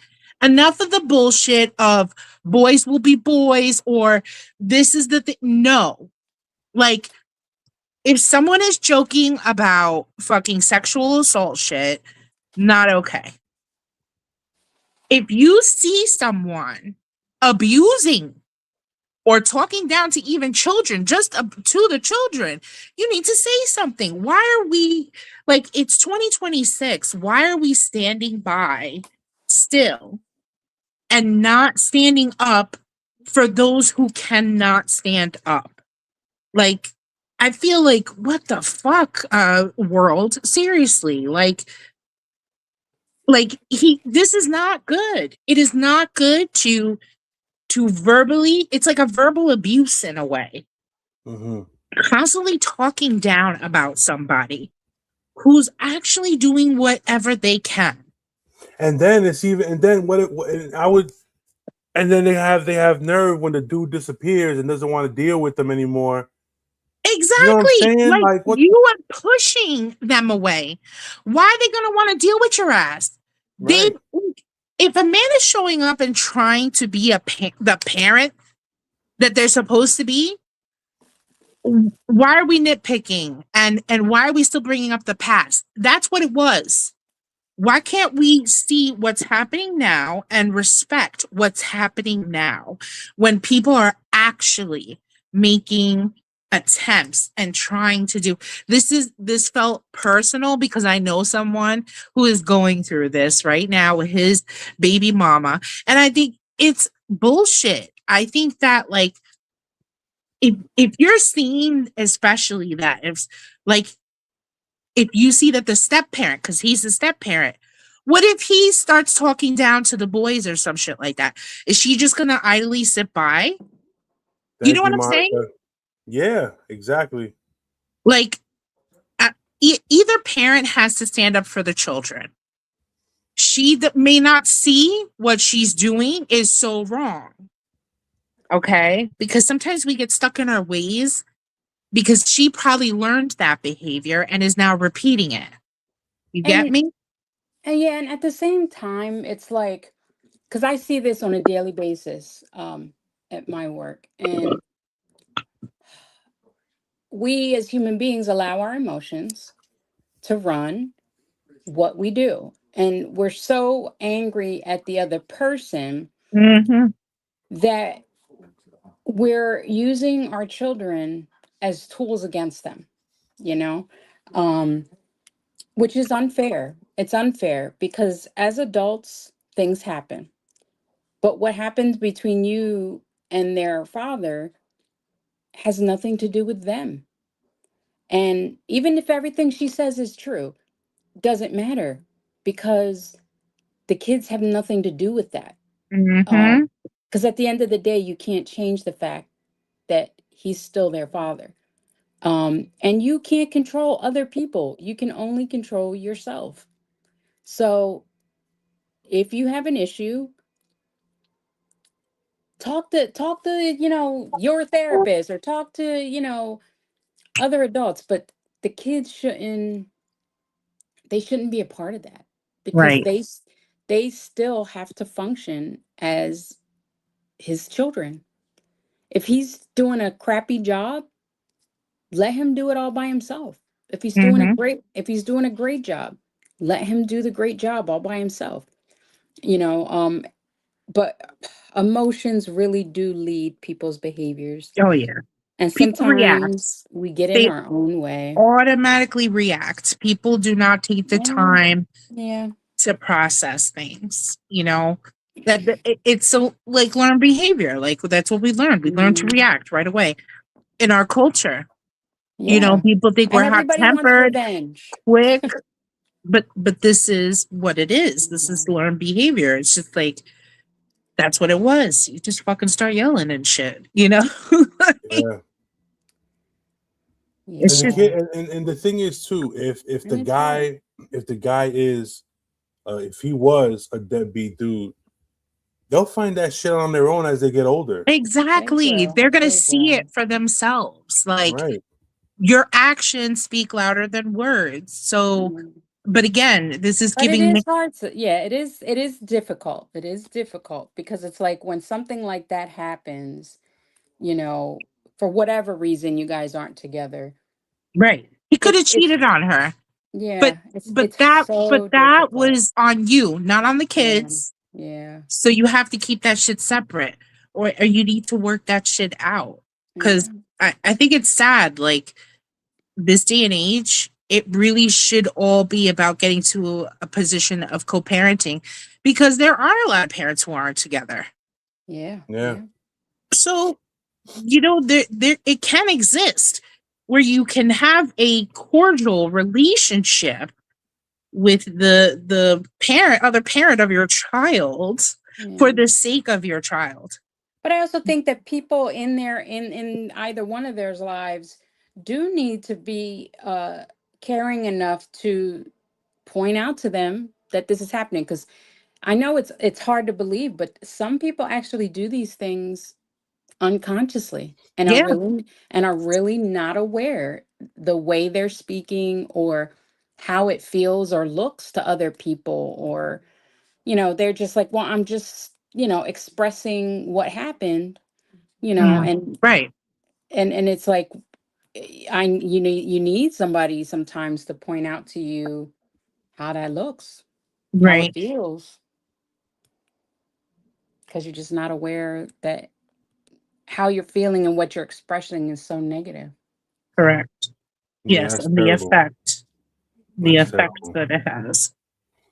Enough of the bullshit of boys will be boys or this is the thing. No. Like, if someone is joking about fucking sexual assault shit, not okay. If you see someone abusing or talking down to even children, just to the children, you need to say something. Why are we like, it's 2026? Why are we standing by still and not standing up for those who cannot stand up? Like, I feel like, what the fuck, world? Seriously, this is not good. It is not good to verbally, it's like a verbal abuse in a way. Hmm. Constantly talking down about somebody who's actually doing whatever they can. And then it's even, and then I would, and then they have nerve when the dude disappears and doesn't want to deal with them anymore. You know what I'm Exactly. saying? Like, Like what? you are pushing them away. Why are they going to want to deal with your ass? They, Right. if a man is showing up and trying to be the parent that they're supposed to be, why are we nitpicking and why are we still bringing up the past? That's what it was. Why can't we see what's happening now and respect what's happening now when people are actually making attempts and trying to do this felt personal because I know someone who is going through this right now with his baby mama, and I think it's bullshit. I think that, like, if you're seeing, especially that, if like, if you see that the step parent, because he's the step parent, what if he starts talking down to the boys or some shit like that? Is she just gonna idly sit by? You know Thank what you, I'm saying? Monica. Yeah, exactly. Like, uh, either parent has to stand up for the children. She that may not see what she's doing is so wrong. Okay, because sometimes we get stuck in our ways because she probably learned that behavior and is now repeating it. You get And, me? and yeah, and at the same time, it's like, because I see this on a daily basis at my work, and we as human beings allow our emotions to run what we do. And we're so angry at the other person Mm-hmm. that we're using our children as tools against them, you know, um, which is unfair. It's unfair because as adults, things happen. But what happens between you and their father has nothing to do with them. And even if everything she says is true, doesn't matter because the kids have nothing to do with that. Mm-hmm. Because at the end of the day, you can't change the fact that he's still their father. And you can't control other people. You can only control yourself. So if you have an issue, talk to your therapist or talk to other adults. But the kids shouldn't be a part of that because Right. they still have to function as his children. If he's doing a crappy job, let him do it all by himself. Mm-hmm. If he's doing a great job, let him do the great job all by himself. You know, but emotions really do lead people's behaviors. Oh yeah. And People react. sometimes we get in They our own way. automatically react. People do not take the Yeah. time Yeah. to process things. It's so like learned behavior. Like that's what we learned. We learned to Mhm. react right away in our culture. Yeah. People think we're And hot everybody wants tempered, revenge. quick, but this is what it is. This is Mhm. learned behavior. It's just like that's what it was. You just fucking start yelling and shit. Yeah. It's And the just kid Yeah. and the thing is too, if And the it's hard. guy is if he was a deadbeat dude, they'll find that shit on their own as they get older. They exactly. will. They're gonna They see will. it for themselves. Like Right. your actions speak louder than words. So, Mhm. but again, this is But it giving is hard to, yeah, it is difficult. It is difficult because it's like when something like that happens, you know, for whatever reason you guys aren't together. right. He could have It's cheated on her, but yeah, it's but it's that but so that difficult. was on you, not on the Yeah. kids. Yeah. So you have to keep that shit separate, or you need to work that shit out. Because Yeah. I think it's sad. Like this day and age, it really should all be about getting to a position of co-parenting, because there are a lot of parents who aren't together. Yeah. Yeah. Yeah. So there it can exist where you can have a cordial relationship with the other parent of your child for Yeah. the sake of your child. But I also think that people in either one of their lives do need to be caring enough to point out to them that this is happening because I know it's hard to believe, but some people actually do these things unconsciously and are Yeah, really not aware the way they're speaking or how it feels or looks to other people or they're just like, well, I'm just expressing what happened, mm, and right, it's like you need somebody sometimes to point out to you how that looks, how it right, feels, because you're just not aware that how you're feeling and what you're expressing is so negative. correct. Yeah, Yes, that's and terrible. the That's effect terrible. that it has.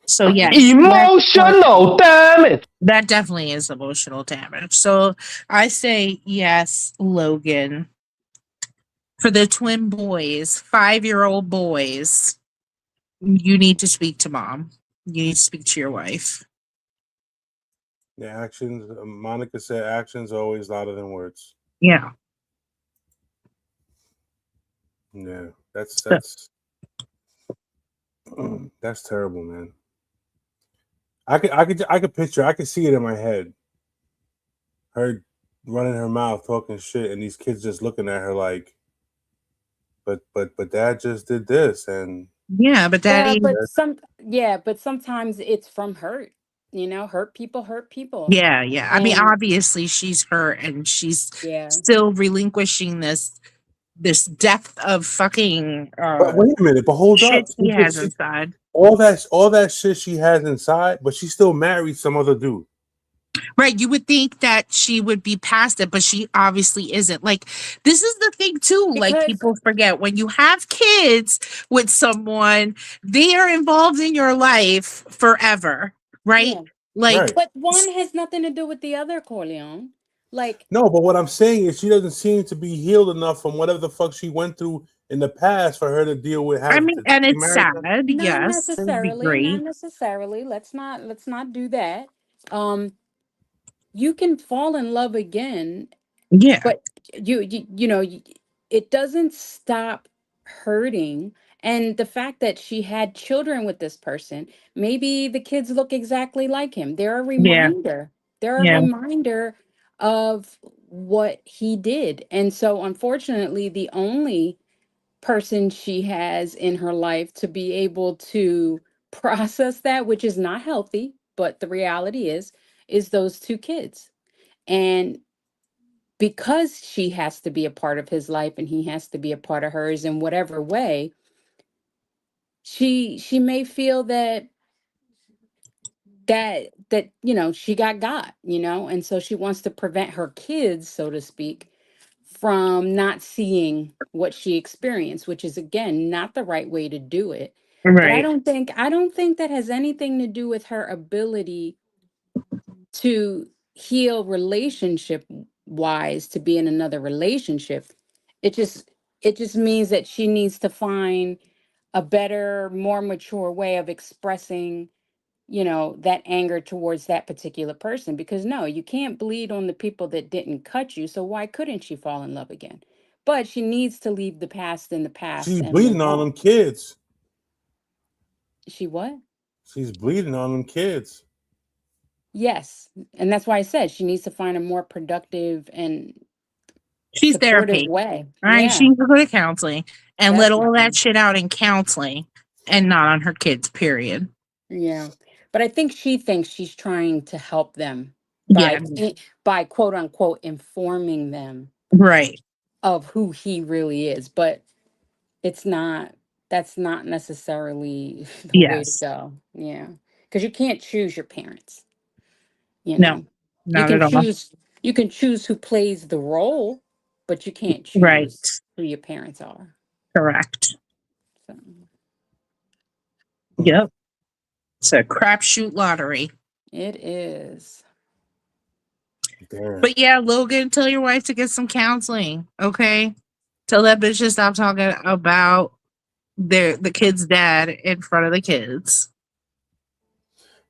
So yes, Emotional damage. that definitely is emotional damage. So I say yes, Logan, for the twin boys, 5-year-old boys. You need to speak to mom. You need to speak to your wife. The actions. Monica said, "Actions are always louder than words." Yeah. Yeah, that's So, that's that's terrible, man. I could picture. I could see it in my head. Her running her mouth, talking shit, and these kids just looking at her like, but dad just did this, and Yeah, but Yeah, daddy, but sometimes it's from hurt. You know, hurt people. yeah, yeah. I mean, And obviously she's hurt and she's yeah, still relinquishing this depth of fucking but wait a minute, but hold shit up, she has inside. all that shit she has inside, but she still married some other dude. Right. You would think that she would be past it, but she obviously isn't. Like, this is the thing, too. Like, because people forget when you have kids with someone, they are involved in your life forever. Right. yeah, Like, Right. but one has nothing to do with the other, Corleone. Like, No, but what I'm saying is she doesn't seem to be healed enough from whatever the fuck she went through in the past for her to deal with I having mean, to and be it's married. sad. not Yes. It would be necessarily, not great. necessarily. Let's not do that. Um, you can fall in love again, Yeah. but it doesn't stop hurting. And the fact that she had children with this person, maybe the kids look exactly like him. Yeah. They're a Yeah. reminder of what he did. And so unfortunately, the only person she has in her life to be able to process that, which is not healthy, but the reality is those two kids. And because she has to be a part of his life and he has to be a part of hers in whatever way, she may feel that she got, and so she wants to prevent her kids, so to speak, from not seeing what she experienced, which is again not the right way to do it. But I Right. don't think that has anything to do with her ability to heal relationship wise, to be in another relationship. It just it just means that she needs to find a better, more mature way of expressing that anger towards that particular person, because no, you can't bleed on the people that didn't cut you, so why couldn't she fall in love again? But she needs to leave the past in the past She's and bleeding move on on. them kids. She what? She's bleeding on them kids. Yes, and that's why I said she needs to find a more productive and She's supportive therapy. way. Right. She Yeah, needs to go to counseling and let all that definitely. shit out in counseling and not on her kids, period. Yeah. But I think she thinks she's trying to help them Yeah. by quote unquote informing them Right. of who he really is. But it's not, that's not necessarily the way to Yes. go. Yeah. Because you can't choose your parents, you No, know. You not can at all. choose who plays the role, but you can't Right. choose who your parents are. Correct. So Hmm. Yep. It's a crapshoot lottery. it is. Damn. But yeah, Logan, tell your wife to get some counseling. Okay. Tell that bitch to stop talking about the kid's dad in front of the kids.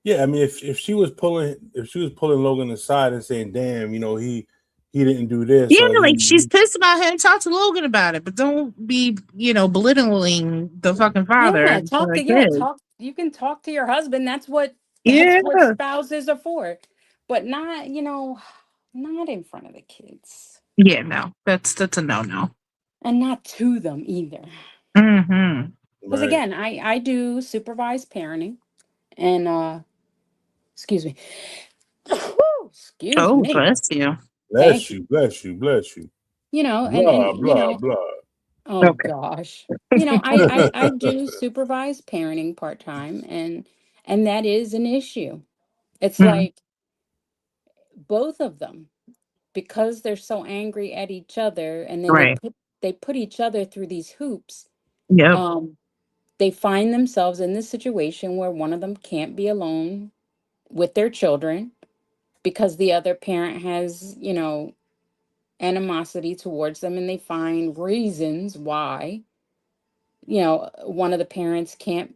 Yeah, I mean, if she was pulling Logan aside and saying, "Damn, he didn't do this," Yeah, or like she's pissed about him. Talk to Logan about it, but don't be, belittling the fucking father Yeah, in front of the kids. you can talk to your husband. That's Yeah. what spouses are for. But not, not in front of the kids. Yeah, no. That's a no-no. And not to them either. Mm-hmm. Because right. again, I do supervised parenting and excuse me. Excuse Oh, me. bless you. Thank Bless you. you, bless you, bless you. And Blah blah blah. oh Okay. gosh. I do supervised parenting part-time, and that is an issue. It's Mhm. like both of them, because they're so angry at each other, and then Right. they put each other through these hoops. Yep. um they find themselves in this situation where one of them can't be alone with their children because the other parent has, animosity towards them, and they find reasons why, one of the parents can't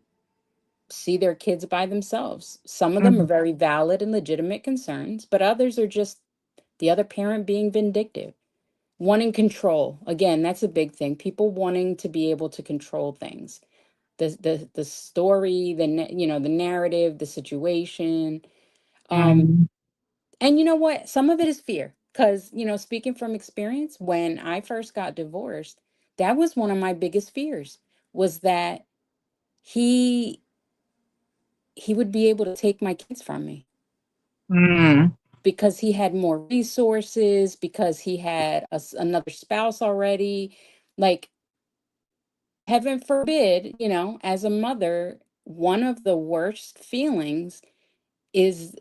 see their kids by themselves. Some of them are Mhm. very valid and legitimate concerns, but others are just the other parent being vindictive, wanting control. Again, that's a big thing. People wanting to be able to control things. The story, the narrative, the situation. Um, Mhm. and you know what? Some of it is fear. Because, speaking from experience, when I first got divorced, that was one of my biggest fears, was that he he would be able to take my kids from me Mm, because he had more resources, because he had another spouse already. Like, heaven forbid, as a mother, one of the worst feelings is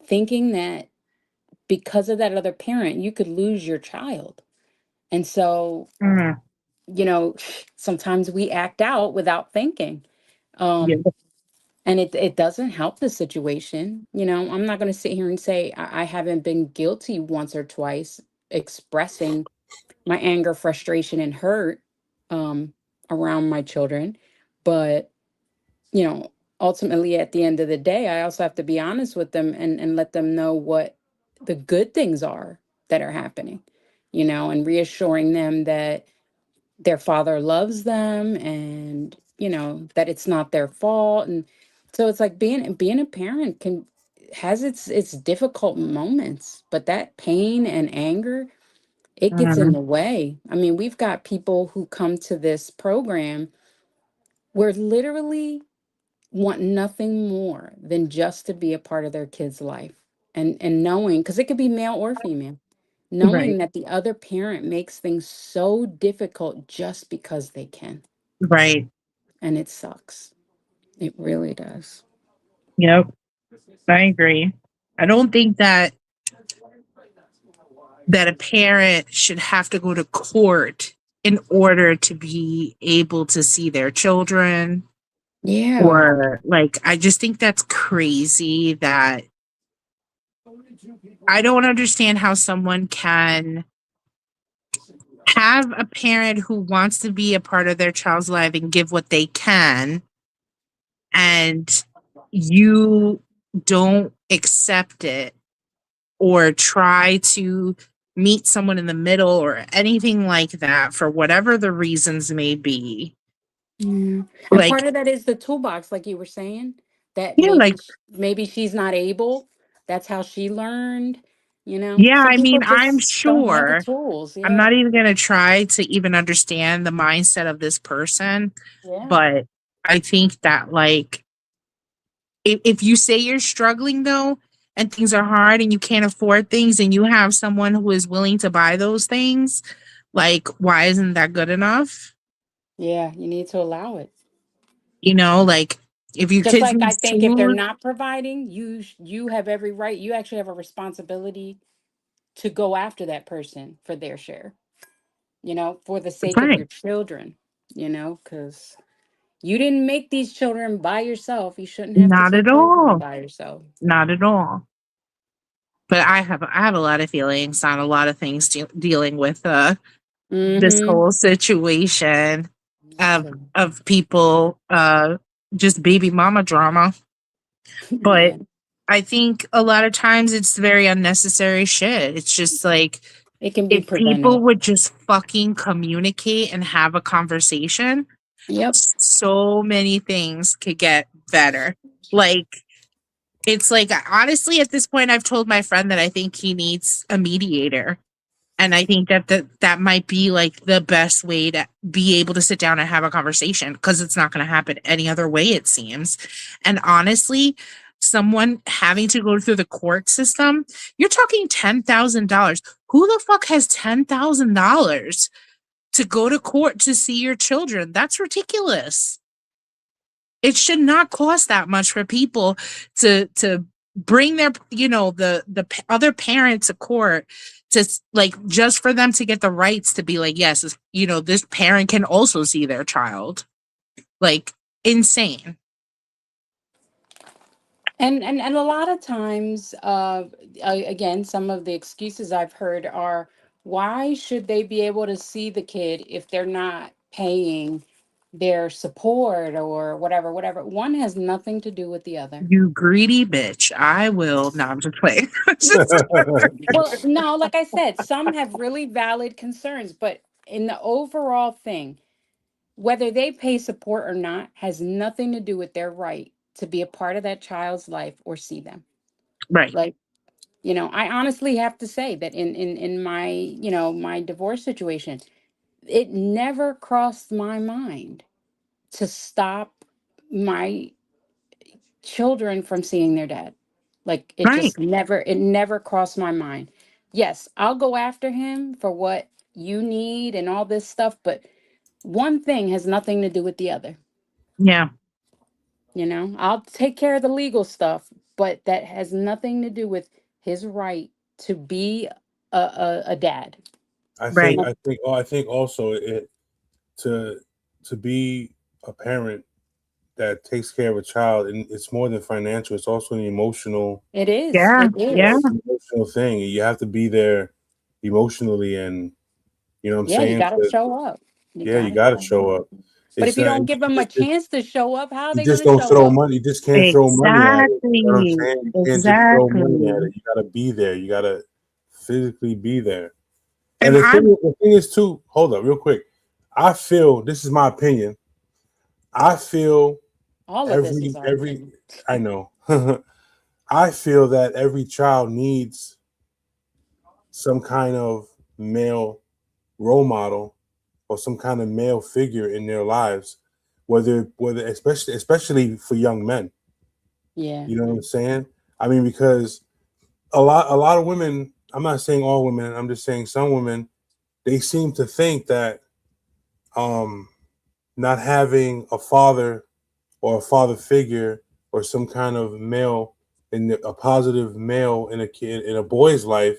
thinking that because of that other parent, you could lose your child. And so, mm, you know, sometimes we act out without thinking. yeah. And it doesn't help the situation. I'm not going to sit here and say I haven't been guilty once or twice expressing my anger, frustration, and hurt um, around my children. But, you know, ultimately at the end of the day, I also have to be honest with them and let them know what the good things are that are happening, and reassuring them that their father loves them, and that it's not their fault. And so it's like being a parent can has its difficult moments, but that pain and anger, it gets in Mm, the way. I mean, we've got people who come to this program where literally want nothing more than just to be a part of their kid's life, and knowing, because it could be male or female, knowing right. that the other parent makes things so difficult just because they can. Right. And it sucks. It really does. Yep. I agree. I don't think that a parent should have to go to court in order to be able to see their children, Yeah. or like, I just think that's crazy. That I don't understand how someone can have a parent who wants to be a part of their child's life and give what they can, and you don't accept it or try to meet someone in the middle or anything like that, for whatever the reasons may be. Yeah. And part Like, of that is the toolbox, like you were saying, that yeah, maybe like, maybe she's not able. That's how she learned. yeah, Some I people mean, I'm just don't have the sure. tools. I'm Yeah. not even going to try to even understand the mindset of this person, Yeah. but I think that, like, if you say you're struggling though, and things are hard and you can't afford things, and you have someone who is willing to buy those things, like, why isn't that good enough? Yeah. You need to allow it. Like, if your Just kids like need I think if they're food, not providing, you have every right. You actually have a responsibility to go after that person for their share. For the sake of fine. your children. Because you didn't make these children by yourself. You shouldn't have to Not at take care of them all. by yourself. Not at all. But I have a lot of feelings on a lot of things, dealing with this Mm-hmm. whole situation Me of too. people, just baby mama drama. But Yeah. I think a lot of times it's very unnecessary shit. It's just like, It can be if people prevented. would just fucking communicate and have a conversation, Yep. so many things could get better. Like, it's like, honestly, at this point, I've told my friend that I think he needs a mediator. And I think that might be like the best way to be able to sit down and have a conversation, because it's not going to happen any other way, it seems. And honestly, someone having to go through the court system, you're talking $10,000. Who the fuck has $10,000 to go to court to see your children? That's ridiculous. It should not cost that much for people to bring their, other parent to court, to like, just for them to get the rights to be like, yes, this parent can also see their child. Like, insane. And a lot of times, again, some of the excuses I've heard are, why should they be able to see the kid if they're not paying their support or whatever, whatever. One has nothing to do with the other. You greedy bitch. I will. No, I'm just playing. Well, no, like I said, some have really valid concerns, but in the overall thing, whether they pay support or not has nothing to do with their right to be a part of that child's life or see them. Right. Like, I honestly have to say that in my, my divorce situation, it never crossed my mind to stop my children from seeing their dad. Like Right. it never crossed my mind. Yes, I'll go after him for what you need and all this stuff, but one thing has nothing to do with the other. Yeah. I'll take care of the legal stuff, but that has nothing to do with his right to be a dad. I think Right. I think I think also it to to be a parent that takes care of a child, and it's more than financial. It's also an emotional, It is. Yeah. It Yeah. is. emotional thing. You have to be there emotionally, and you know what I'm Yeah, you saying. got to show up. You Yeah, you got to got to show show up. up. But if It's you not. don't give them a chance to show up, how are You they going just to don't show throw up? money. You just can't throw money at it. You know what I'm Exactly. saying? You can't just throw money at Exactly. it. You got to be there. You got to physically be there. And And I'm the thing is too. Hold up, real quick. I feel this is my opinion. I feel All of this is our every. opinion. I know. I feel that every child needs some kind of male role model or some kind of male figure in their lives, whether especially for young men. Yeah, You know what I'm saying? I mean, because a lot of women. I'm not saying all women. I'm just saying some women. They seem to think that um, not having a father or a father figure or some kind of male in a positive male in a kid in a boy's life,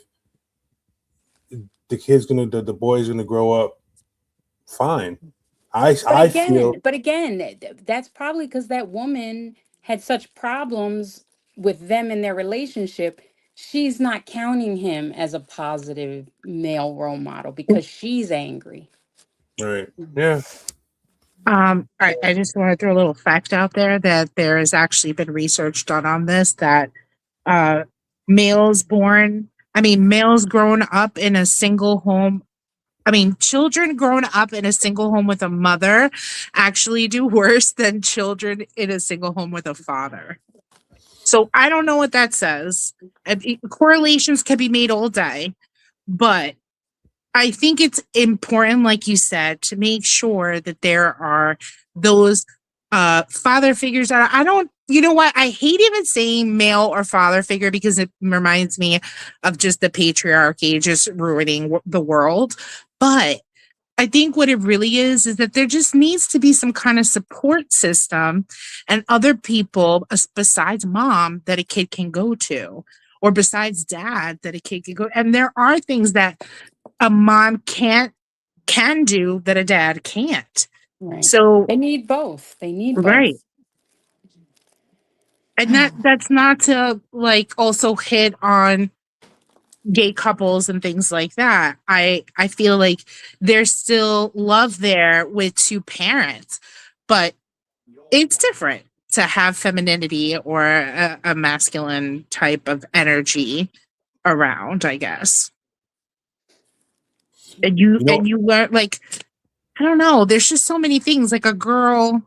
the boy's gonna grow up fine. I feel but again, that's probably because that woman had such problems with them in their relationship. She's not counting him as a positive male role model because she's angry. right. Yeah. I just want to throw a little fact out there that there has actually been research done on this that uh males born I mean males grown up in a single home children grown up in a single home with a mother actually do worse than children in a single home with a father. So I don't know what that says. Correlations can be made all day, but I think it's important, like you said, to make sure that there are those father figures that I don't, you know what? I hate even saying male or father figure because it reminds me of just the patriarchy just ruining the world. But I think what it really is that there just needs to be some kind of support system and other people besides mom that a kid can go to, or besides dad that a kid can go. And there are things that a mom can do that a dad can't. Right. So They need both. They need right. both. And that's not to like also hit on gay couples and things like that. I feel like there's still love there with two parents, but it's different to have femininity or a masculine type of energy around, I guess. And You know, you learn like I don't know, there's just so many things like a girl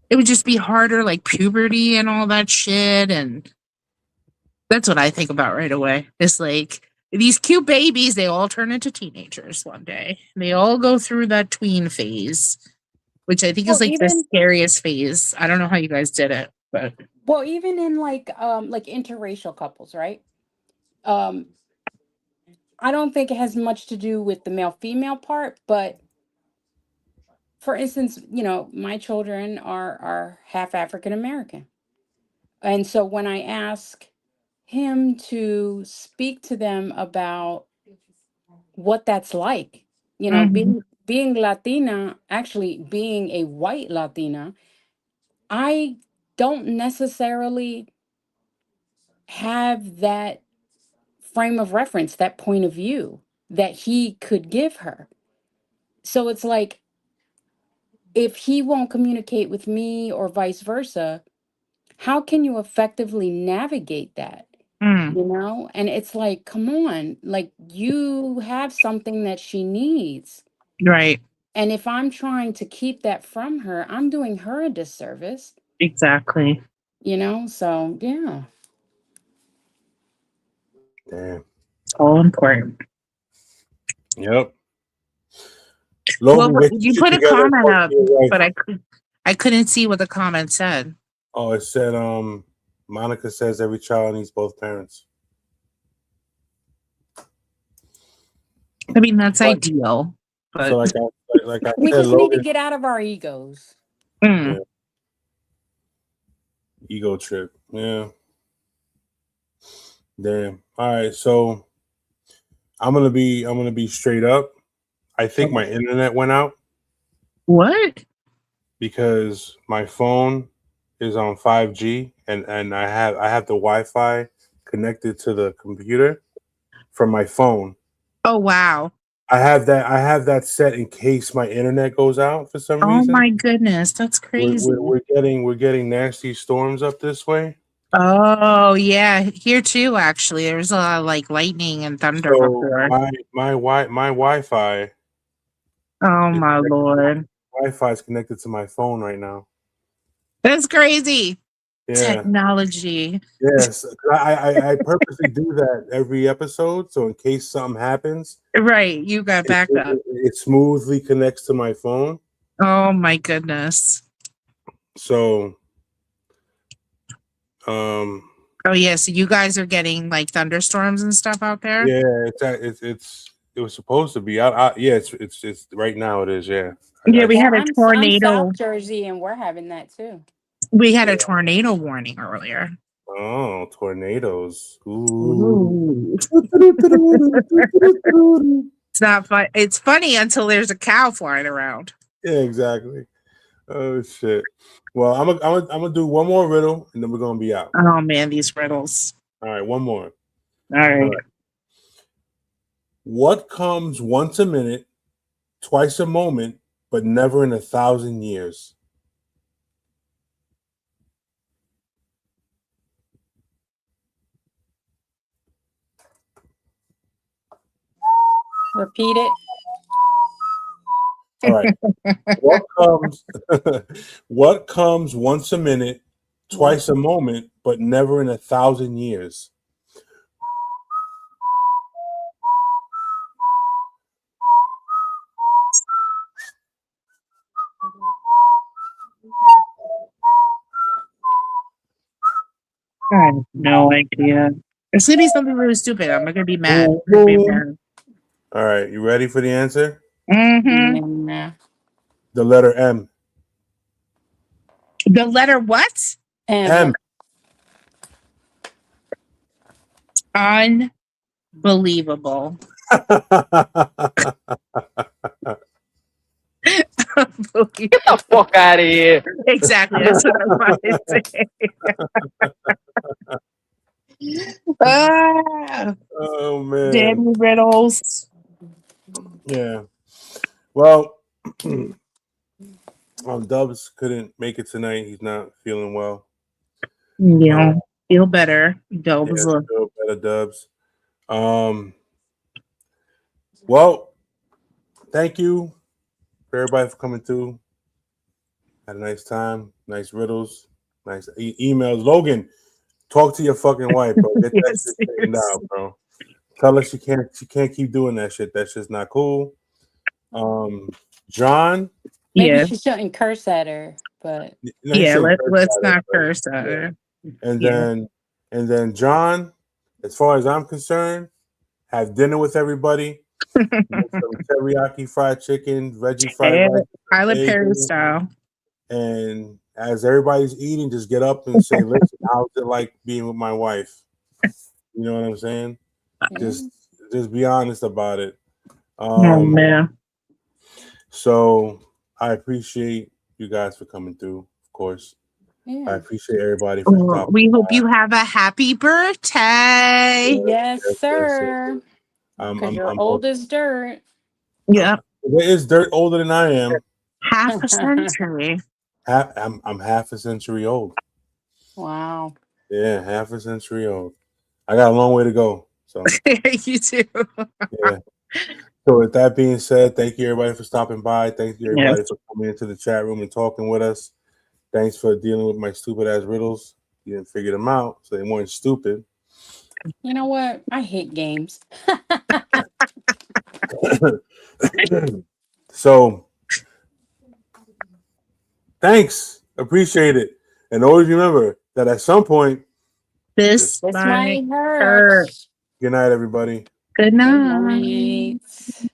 it would just be harder like puberty and all that shit and that's what I think about right away. It's like these cute babies, they all turn into teenagers one day. They all go through that tween phase, which I think Well, is like the even scariest phase. I don't know how you guys did it, but even in like interracial couples, right? Um, I don't think it has much to do with the male female part, but for instance, my children are half African American. And so when I ask him to speak to them about what that's like, mhm, being Latina, actually being a white Latina, I don't necessarily have that frame of reference, that point of view that he could give her. So it's like if he won't communicate with me or vice versa, how can you effectively navigate that? mm, And it's like, come on, like you have something that she needs. right, And if I'm trying to keep that from her, I'm doing her a disservice, exactly. So yeah. damn. It's all important. Yep. Logan, Well, get your you shit put a together and comment talk up, to your wife. but I couldn't see what the comment said. Oh, it said, Monica says every child needs both parents. I mean, that's But- ideal, but So like I We said, just need to Logan, get out of our egos. mm, ego trip. Yeah. Damn. All right. So I'm gonna be straight up. I think my internet went out what? because my phone is on 5G and I have the Wi-Fi connected to the computer from my phone. Oh wow! I have that set in case my internet goes out for some Oh reason. my goodness, that's crazy. We're getting nasty storms up this way. Oh yeah, here too. Actually, there was a lot of like lightning and thunder So before. my Wi-Fi Oh is my lord, Wi-Fi is connected to my phone right now. that's crazy. Yeah. Technology, Yes. I purposely do that every episode, so in case something happens, right? You got backup. it smoothly connects to my phone. Oh my goodness. So, um, Oh yeah, so you guys are getting like thunderstorms and stuff out there. yeah, it was supposed to be. Yeah, it's right now. It is. Yeah. Yeah, we Well, had a I'm tornado. South Jersey, and we're having that too. We had a Yeah. tornado warning earlier. Oh, tornadoes. Ooh. Ooh. It's not fun. It's funny until there's a cow flying around. Yeah, exactly. Oh shit. Well, I'm gonna do one more riddle and then we're gonna be out. Oh man, these riddles. All right, one more. All right. All right. What comes once a minute, twice a moment, but never in 1,000 years? Repeat it. All right. What comes once a minute, twice a moment, but never in 1,000 years? I have no idea. It's gonna be something really stupid. I'm not gonna be mad. I'm gonna be mad. All right, you ready for the answer? Mm-hmm. Yeah. The letter M. The letter what? M. Unbelievable. Get the fuck out of here. Exactly. That's what I'm about to say. Ah, Oh man. Danny Riddles. Yeah. Well, Dubs couldn't make it tonight. He's not feeling well. Yeah. Feel better. Yeah, Dubs. feel better, Dubs. Well, thank you for everybody for coming through. Had a nice time. Nice riddles. Nice emails. Logan, talk to your fucking wife, bro. Get that Yes, shit straightened yes. out, bro. Tell her she can't keep doing that shit. That shit's not cool. John. Maybe Yeah. she shouldn't curse at her, but You Yeah. shouldn't Let's curse at her, not but- curse at her. And Yeah. then John, as far as I'm concerned, have dinner with everybody. Get some teriyaki fried chicken, veggie fried Hey, rice, Tyler Perry eggs, style. and as everybody's eating, just get up and say, "Listen, how's it like being with my wife?" You know what I'm saying? Just be honest about it. Oh man. So I appreciate you guys for coming through. Of course, I yeah. appreciate everybody for stopping. We hope you have a happy birthday. Yes, yes, sir. I'm Because you're I'm old as dirt. Yeah. there is dirt older than I am. Half a century. I'm half a century old. Wow. Yeah, half a century old. I got a long way to go. So You too. yeah. So with that being said, thank you everybody for stopping by. Thank you everybody Yes. for coming into the chat room and talking with us. Thanks for dealing with my stupid ass riddles. You didn't figure them out, so they weren't stupid. You know what? I hate games. So thanks. Appreciate it. And always remember that at some point, This This might might hurt. hurt. good night, everybody. Good Good night. night.